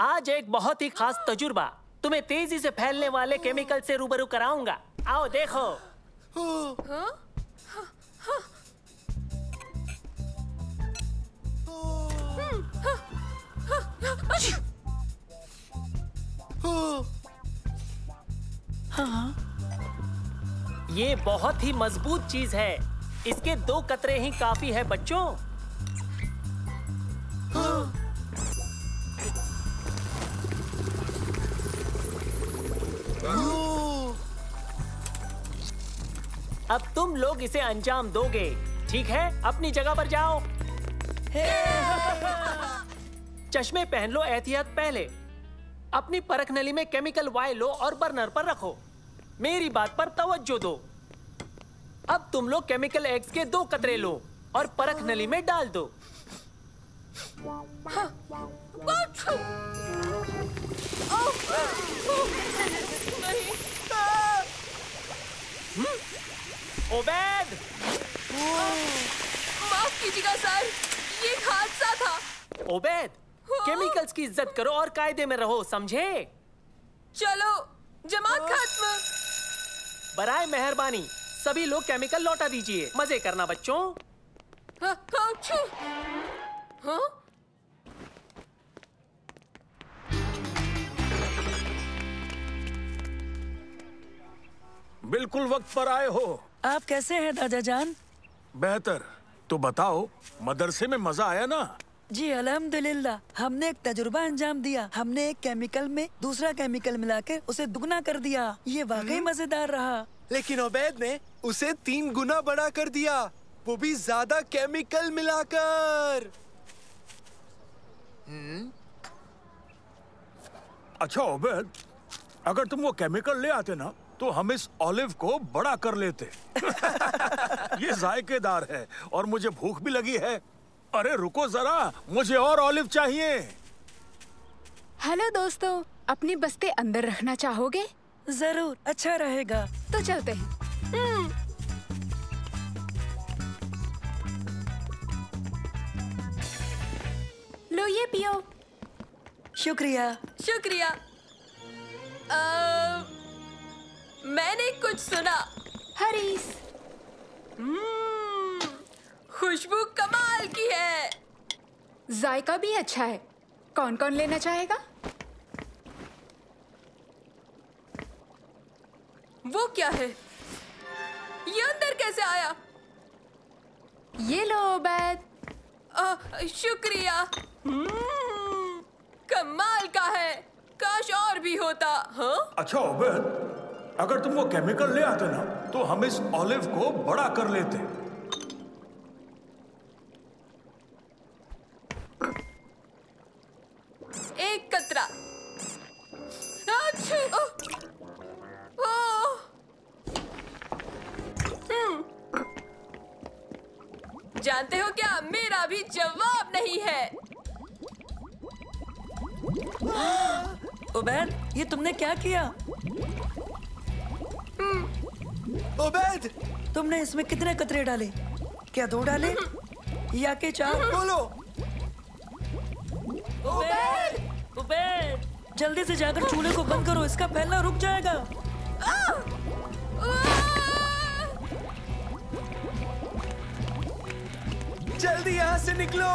आज एक बहुत ही खास तजुर्बा, तुम्हें तेजी से फैलने वाले केमिकल से रूबरू कराऊंगा। आओ देखो। हाँ, ये बहुत ही मजबूत चीज है। इसके 2 कतरे ही काफी है बच्चों। अब तुम लोग इसे अंजाम दोगे, ठीक है? अपनी जगह पर जाओ। चश्मे पहन लो, एहतियात पहले। अपनी परख नली में केमिकल वाई लो और बर्नर पर रखो। मेरी बात पर तवज्जो दो। अब तुम लोग केमिकल एक्स के 2 कतरे लो और परख नली में डाल दो। ओबेद! माफ कीजिएगा सर, ये एक हादसा था। ओबेद, केमिकल्स की इज्जत करो और कायदे में रहो, समझे? चलो, जमात खत्म। बराए मेहरबानी सभी लोग केमिकल लौटा दीजिए। मजे करना बच्चों। हाँ? बिल्कुल वक्त पर आए हो। आप कैसे हैं दादा जान? बेहतर। तो बताओ, मदरसे में मजा आया ना? जी अल्हम्दुलिल्लाह। हमने एक तजुर्बा अंजाम दिया। हमने एक केमिकल में दूसरा केमिकल मिला के उसे दुगना कर दिया। ये वाकई मजेदार रहा। लेकिन ओबैद ने उसे 3 गुना बड़ा कर दिया, वो भी ज्यादा केमिकल मिलाकर। अच्छा ओबैद, अगर तुम वो केमिकल ले आते ना तो हम इस ऑलिव को बड़ा कर लेते। ये जायकेदार है और मुझे भूख भी लगी है। अरे रुको जरा, मुझे और ऑलिव चाहिए। हेलो दोस्तों, अपनी बस्ते अंदर रखना चाहोगे? जरूर, अच्छा रहेगा। तो चलते हैं। लो ये पियो। शुक्रिया। शुक्रिया। मैंने कुछ सुना। हरीस। खुशबू कमाल की है। जायका भी अच्छा है। कौन कौन लेना चाहेगा? वो क्या है? ये अंदर कैसे आया? ये लो ओबैद। शुक्रिया। कमाल का है। काश और भी होता। हाँ? अच्छा ओबैद, अगर तुम वो केमिकल ले आते ना तो हम इस ऑलिव को बड़ा कर लेते। एक कतरा। जानते हो क्या, मेरा भी जवाब नहीं है। ओबैद, ये तुमने क्या किया? ओबैद, तुमने इसमें कितने कतरे डाले? क्या 2 डाले या के 4? बोलो। ओबैद, ओबैद, जल्दी से जाकर चूल्हे को बंद करो, इसका फैलना रुक जाएगा। जल्दी यहाँ से निकलो।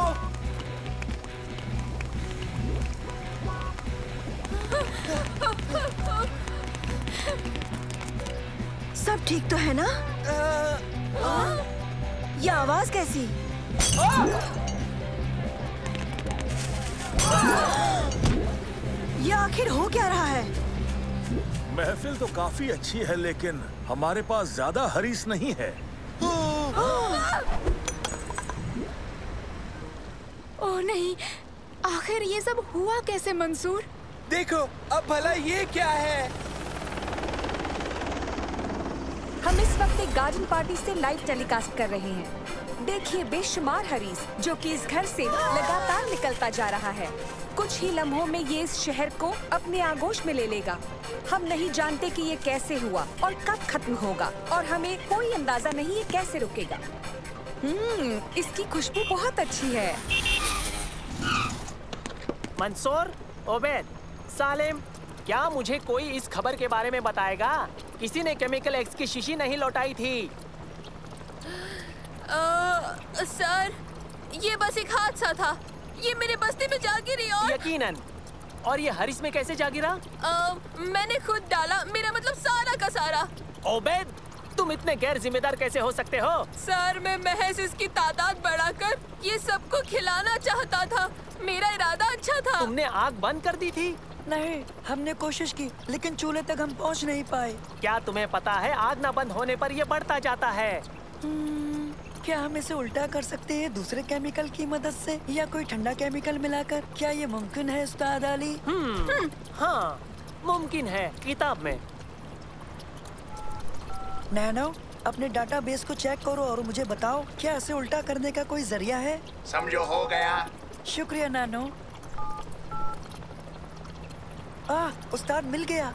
सब ठीक तो है ना? ये आवाज कैसी? ये आखिर हो क्या रहा है? महफिल तो काफी अच्छी है लेकिन हमारे पास ज्यादा हरीस नहीं है। ओह नहीं, आखिर ये सब हुआ कैसे मंसूर? देखो, अब भला ये क्या है? हम इस वक्त एक गार्डन पार्टी से लाइव टेलीकास्ट कर रहे हैं। देखिए बेशुमार हरीस जो कि इस घर से लगातार निकलता जा रहा है। कुछ ही लम्हों में ये इस शहर को अपने आगोश में ले लेगा। हम नहीं जानते कि ये कैसे हुआ और कब खत्म होगा और हमें कोई अंदाजा नहीं ये कैसे रुकेगा। इसकी खुशबू बहुत अच्छी है। मंसूर, ओबेद, सालिम, क्या मुझे कोई इस खबर के बारे में बताएगा? किसी ने केमिकल एक्स की शीशी नहीं लौटाई थी। सर, ये बस एक हादसा था। ये मेरे बस्ती में जा गिरी और यकीनन। और ये हरीस में कैसे जा गिरा? मैंने खुद डाला, मेरा मतलब सारा का सारा। ओबेद, तुम इतने गैर जिम्मेदार कैसे हो सकते हो? सर, मैं महज इसकी तादाद बढ़ाकर ये सबको खिलाना चाहता था। मेरा इरादा अच्छा था। तुमने आग बंद कर दी थी? नहीं, हमने कोशिश की लेकिन चूल्हे तक हम पहुंच नहीं पाए। क्या तुम्हें पता है आग न बंद होने पर ये बढ़ता जाता है? क्या हम इसे उल्टा कर सकते हैं दूसरे केमिकल की मदद से, या कोई ठंडा केमिकल मिलाकर? क्या ये मुमकिन है उस्ताद अली? हाँ, मुमकिन है। किताब में। नैनो, अपने डाटाबेस को चेक करो और मुझे बताओ, क्या इसे उल्टा करने का कोई जरिया है? समझो हो गया। शुक्रिया नैनो। उस्ताद मिल गया।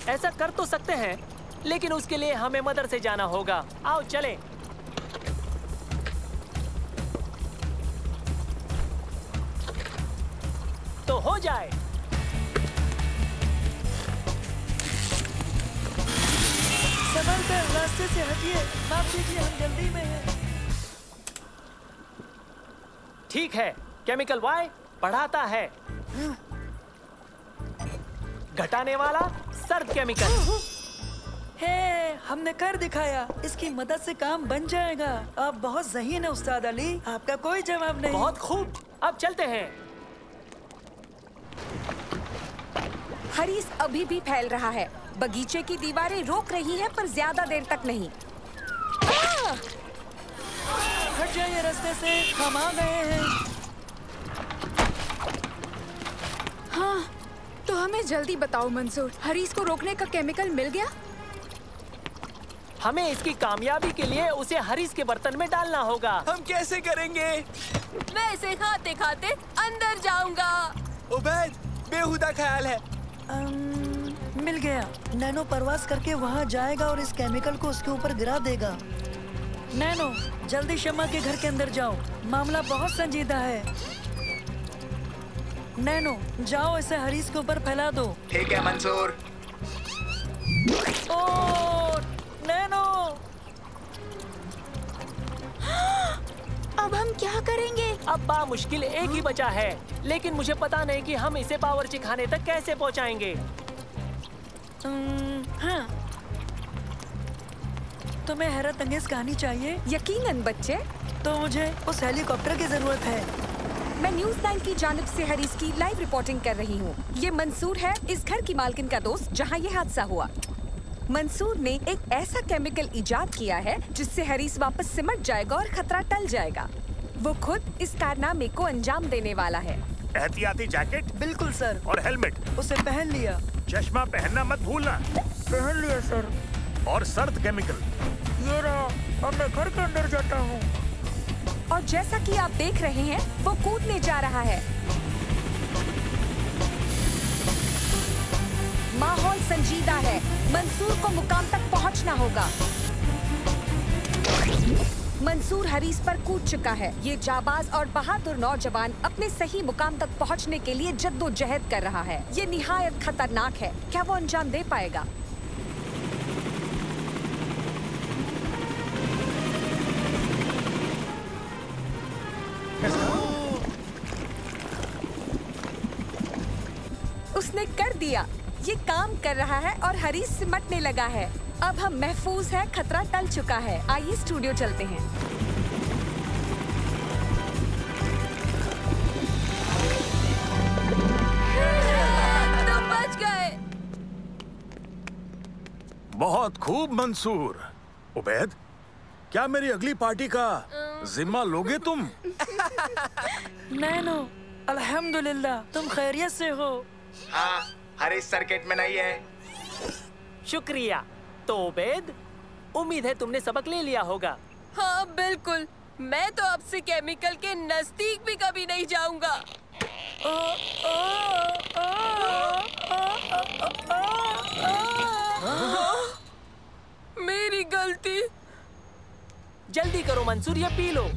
ऐसा कर तो सकते हैं, लेकिन उसके लिए हमें मदरसे जाना होगा। आओ चलें। तो हो जाए। संभल कर, रास्ते से हटिए। माफ कीजिए, हम जल्दी में हैं। ठीक है, केमिकल वाई बढ़ाता है, घटाने वाला सर्द केमिकल। हमने कर दिखाया। इसकी मदद से काम बन जाएगा। आप बहुत ज़हीन है उस्ताद अली, आपका कोई जवाब नहीं। बहुत खूब, अब चलते हैं। हरीस अभी भी फैल रहा है। बगीचे की दीवारें रोक रही हैं, पर ज्यादा देर तक नहीं। हट जाइए रास्ते से, हम आ गए हैं। हाँ, तो हमें जल्दी बताओ मंसूर, हरीस को रोकने का केमिकल मिल गया? हमें इसकी कामयाबी के लिए उसे हरीस के बर्तन में डालना होगा। हम कैसे करेंगे? मैं इसे खाते खाते अंदर जाऊंगा। उबैद, बेहुदा ख्याल है। मिल गया। नैनो परवास करके वहाँ जाएगा और इस केमिकल को उसके ऊपर गिरा देगा। नैनो, जल्दी शम्मा के घर के अंदर जाओ, मामला बहुत संजीदा है। नैनो, जाओ इसे हरीस के ऊपर फैला दो। ठीक है मंसूर। नैनो, अब हम क्या करेंगे? अब मुश्किल एक ही बचा है, लेकिन मुझे पता नहीं कि हम इसे बावर्ची खाने तक कैसे पहुंचाएंगे। हाँ, तुम्हें हैरत अंगेज कहानी चाहिए? यकीनन बच्चे। तो मुझे उस हेलीकॉप्टर की जरूरत है। मैं न्यूज़ 9 की जानिब से हरीस की लाइव रिपोर्टिंग कर रही हूँ। ये मंसूर है, इस घर की मालकिन का दोस्त, जहाँ ये हादसा हुआ। मंसूर ने एक ऐसा केमिकल इजाद किया है जिससे हरीस वापस सिमट जाएगा और खतरा टल जाएगा। वो खुद इस कारनामे को अंजाम देने वाला है। एहतियाती जैकेट? बिल्कुल सर। और हेलमेट? उसे पहन लिया। चश्मा पहनना मत भूलना। पहन लिया सर। और सर्द केमिकल? ये रहा, अब मैं घर के अंदर जाता हूँ। और जैसा कि आप देख रहे हैं, वो कूदने जा रहा है। माहौल संजीदा है। मंसूर को मुकाम तक पहुंचना होगा। मंसूर हरीस पर कूद चुका है। ये जाबाज और बहादुर नौजवान अपने सही मुकाम तक पहुंचने के लिए जद्दोजहद कर रहा है। ये निहायत खतरनाक है। क्या वो अंजाम दे पाएगा? उसने कर दिया। ये काम कर रहा है और हरीस सिमटने लगा है। अब हम महफूज है, खतरा टल चुका है। आइए स्टूडियो चलते हैं। तुम बच गए। बहुत खूब मंसूर। उबैद, क्या मेरी अगली पार्टी का जिम्मा लोगे तुम? नैनो, अल्हम्दुलिल्लाह, तुम खैरियत से हो? हाँ, हरीस सर्किट में नहीं है। शुक्रिया। तो उबैद, उम्मीद है तुमने सबक ले लिया होगा। हाँ बिल्कुल, मैं तो अब से केमिकल के नजदीक भी कभी नहीं जाऊंगा। मेरी गलती। जल्दी करो मंसूर, ये पी लो।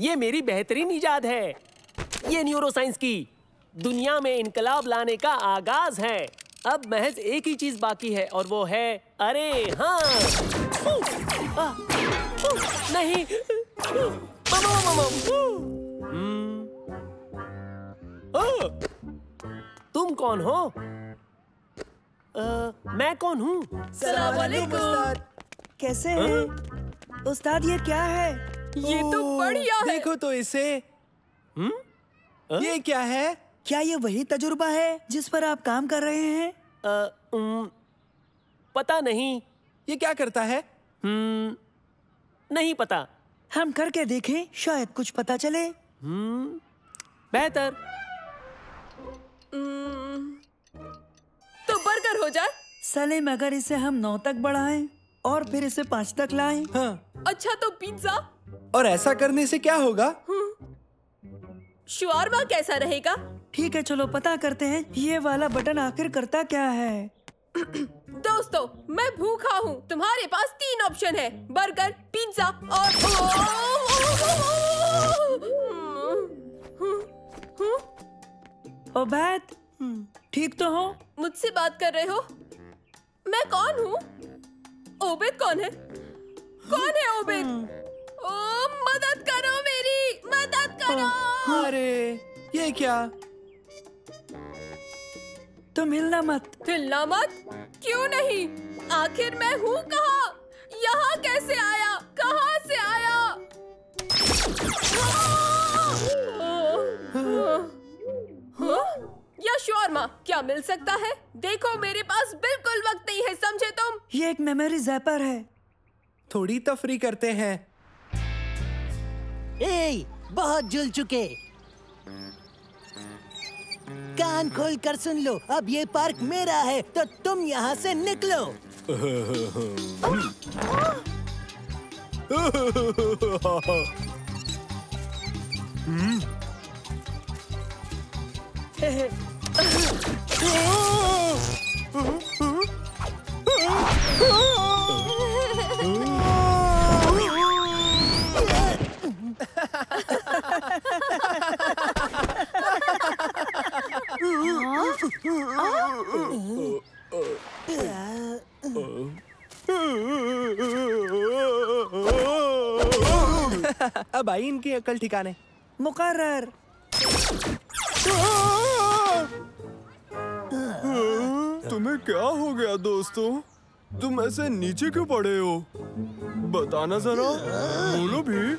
ये मेरी बेहतरीन इजाद है। ये न्यूरोसाइंस की दुनिया में इनकलाब लाने का आगाज है। अब महज एक ही चीज बाकी है और वो है अरे हाँ नहीं तुम कौन हो? मैं कौन हूँ? सलाम अलैकुम। कैसे हैं? उस्ताद ये क्या है? ये तो बढ़िया है। देखो तो इसे। ये क्या है? क्या ये वही तजुर्बा है जिस पर आप काम कर रहे हैं? पता नहीं। ये क्या करता है? नहीं पता। हम करके देखें, शायद कुछ पता चले। बेहतर। तो बर्गर हो जाए। सलीम, अगर इसे हम 9 तक बढ़ाएं और फिर इसे 5 तक लाएं। हाँ। अच्छा तो पिज्जा। और ऐसा करने से क्या होगा? शवारमा कैसा रहेगा? ठीक है, चलो पता करते हैं ये वाला बटन आखिर करता क्या है। दोस्तों, मैं भूखा हूँ। तुम्हारे पास 3 ऑप्शन है, बर्गर, पिज्जा और ओबैद, ठीक तो हो? मुझसे बात कर रहे हो? मैं कौन हूँ? ओबैद कौन है? कौन है ओबैद? ओ मदद करो, मेरी मदद करो। अरे ये क्या? तुम हिलना मत। हिलना मत? क्यों नहीं? आखिर मैं हूँ कहाँ? यहाँ कैसे आया? कहाँ से आया? या शॉर्मा क्या मिल सकता है? देखो मेरे पास बिल्कुल वक्त नहीं है, समझे तुम? ये एक मेमोरी ज़ैपर है। थोड़ी तफरी करते हैं। ए, बहुत झूल चुके। कान खोल कर सुन लो, अब ये पार्क मेरा है, तो तुम यहाँ से निकलो। अब आई इनकी अकल ठिकाने। मुकर्रर। तुम्हें क्या हो गया दोस्तों? तुम ऐसे नीचे क्यों पड़े हो? बताना जरा, बोलो भी।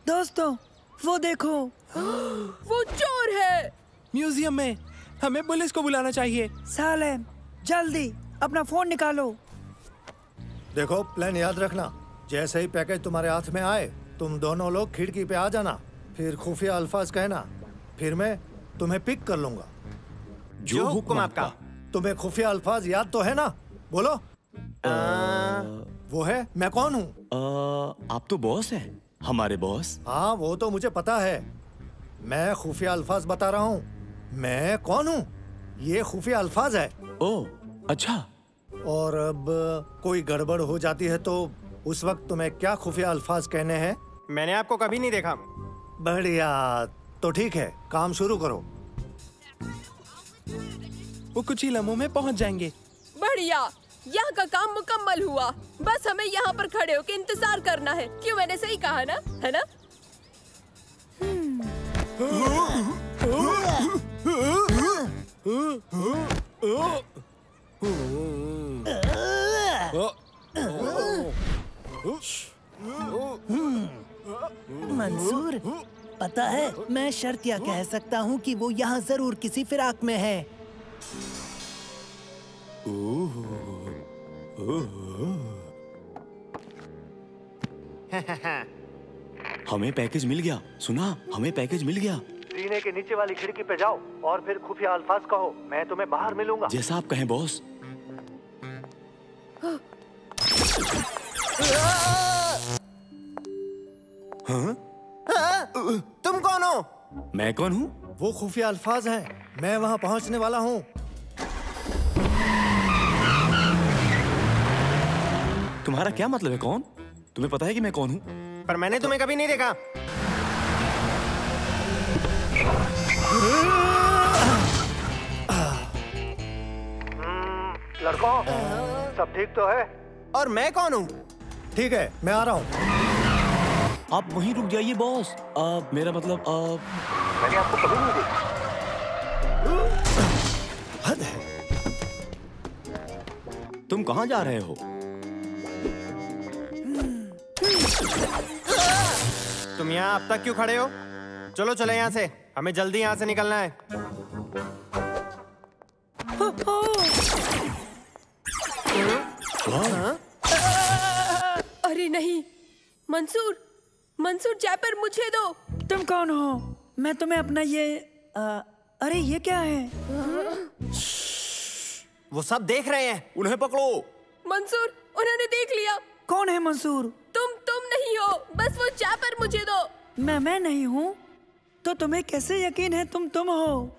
दोस्तों, वो देखो। वो चोर है। म्यूजियम में। हमें पुलिस को बुलाना चाहिए। सालेम, जल्दी अपना फोन निकालो। देखो, प्लान याद रखना। जैसे ही पैकेज तुम्हारे हाथ में आए, तुम दोनों लोग खिड़की पे आ जाना, फिर खुफिया अल्फाज कहना, फिर मैं तुम्हें पिक कर लूंगा। जो हुक्म आपका। तुम्हें खुफिया अल्फाज याद तो है ना? बोलो। वो है, मैं कौन हूँ? आप तो बॉस हैं, हमारे बॉस। हाँ, वो तो मुझे पता है। मैं खुफिया अल्फाज बता रहा हूँ। मैं कौन हूँ? ये खुफिया अल्फाज है। ओह, अच्छा। और अब कोई गड़बड़ हो जाती है तो उस वक्त तुम्हें क्या खुफिया अल्फाज कहने हैं? मैंने आपको कभी नहीं देखा। बढ़िया, तो ठीक है, काम शुरू करो। वो कुछ ही लम्हों में पहुंच जाएंगे। बढ़िया, यहाँ का काम मुकम्मल हुआ। बस हमें यहाँ पर खड़े होकर इंतजार करना है। क्यों, मैंने सही कहा ना? है ना? मंसूर, पता है, मैं शर्तिया कह सकता हूँ कि वो यहाँ जरूर किसी फिराक में है। हमें पैकेज मिल गया। सुना, हमें पैकेज मिल गया। सीने के नीचे वाली खिड़की पे जाओ और फिर खुफिया अल्फाज कहो। मैं तुम्हें बाहर मिलूंगा। जैसा आप कहें बॉस। हाँ? तुम कौन हो? मैं कौन हूँ? वो खुफिया अल्फाज हैं। मैं वहाँ पहुँचने वाला हूँ। तुम्हारा क्या मतलब है? कौन? तुम्हें पता है कि मैं कौन हूँ? पर मैंने तुम्हें कभी नहीं देखा। लड़कों, सब ठीक तो है? और मैं कौन हूँ? ठीक है, मैं आ रहा हूँ। आप वहीं रुक जाइए बॉस। मेरा मतलब मैंने आपको कभी नहीं देखा। हद है। तुम कहाँ जा रहे हो? तुम यहाँ अब तक क्यों खड़े हो? चलो चले यहाँ से, हमें जल्दी यहाँ से निकलना है। अरे नहीं, मंसूर, मंसूर जैपर मुझे दो। तुम कौन हो? मैं तुम्हें अपना ये अरे ये क्या है? वो सब देख रहे हैं, उन्हें पकड़ो। मंसूर, उन्होंने देख लिया। कौन है मंसूर? तुम नहीं हो, बस वो जैपर मुझे दो। मैं नहीं हूँ, तो तुम्हें कैसे यकीन है तुम हो?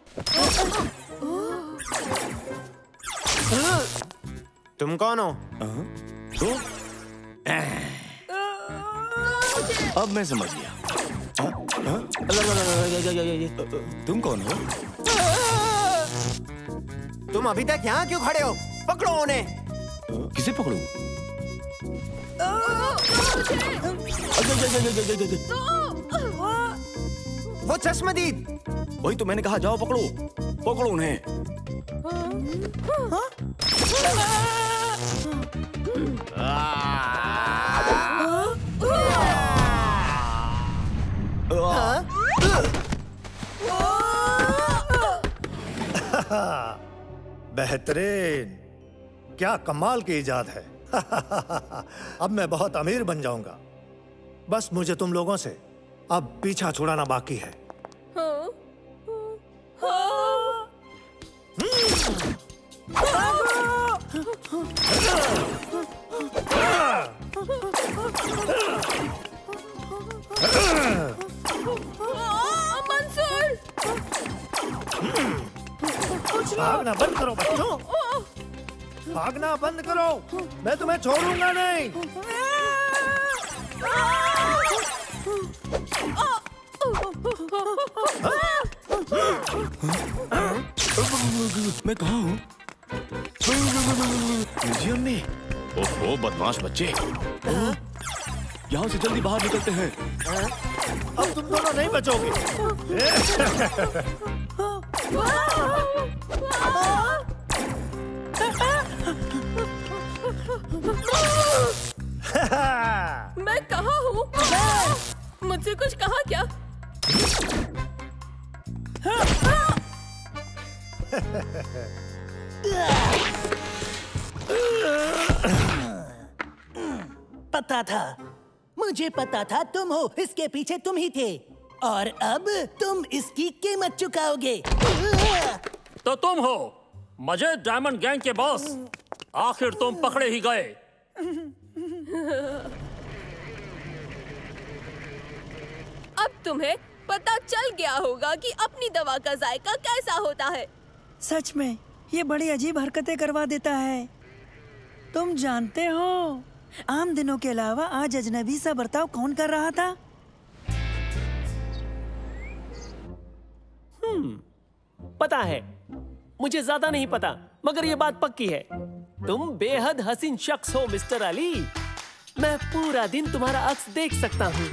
तुम कौन हो? तो अब मैं समझ गया। तुम कौन हो? तुम अभी तक यहाँ क्यों खड़े हो? पकड़ो उन्हें। किसे पकड़ूं? वो चश्मदीद। वही तो मैंने कहा, जाओ पकड़ो, पकड़ो उन्हें। बेहतरीन, क्या कमाल की इजाद है। अब मैं बहुत अमीर बन जाऊंगा। बस मुझे तुम लोगों से अब पीछा छुड़ाना बाकी है। भागना बंद करो बच्चों, भागना बंद करो, मैं तुम्हें छोड़ूंगा नहीं। मैं कहाँ हूँ? म्यूजियम में। ओहो बदमाश बच्चे, यहाँ से जल्दी बाहर निकलते हैं। अब तुम दोनों नहीं बचोगे। मैं कहाँ हूँ? मुझसे कुछ कहा क्या? पता था, मुझे पता था तुम हो, इसके पीछे तुम ही थे, और अब तुम इसकी कीमत चुकाओगे। तो तुम हो मजेद डायमंड गैंग के बॉस, आखिर तुम पकड़े ही गए। अब तुम्हें पता चल गया होगा कि अपनी दवा का जायका कैसा होता है। सच में ये बड़ी अजीब हरकतें करवा देता है। तुम जानते हो आम दिनों के अलावा आज अजनबी सा बर्ताव कौन कर रहा था? पता है, मुझे ज्यादा नहीं पता, मगर ये बात पक्की है, तुम बेहद हसीन शख्स हो मिस्टर अली। मैं पूरा दिन तुम्हारा अक्स देख सकता हूँ।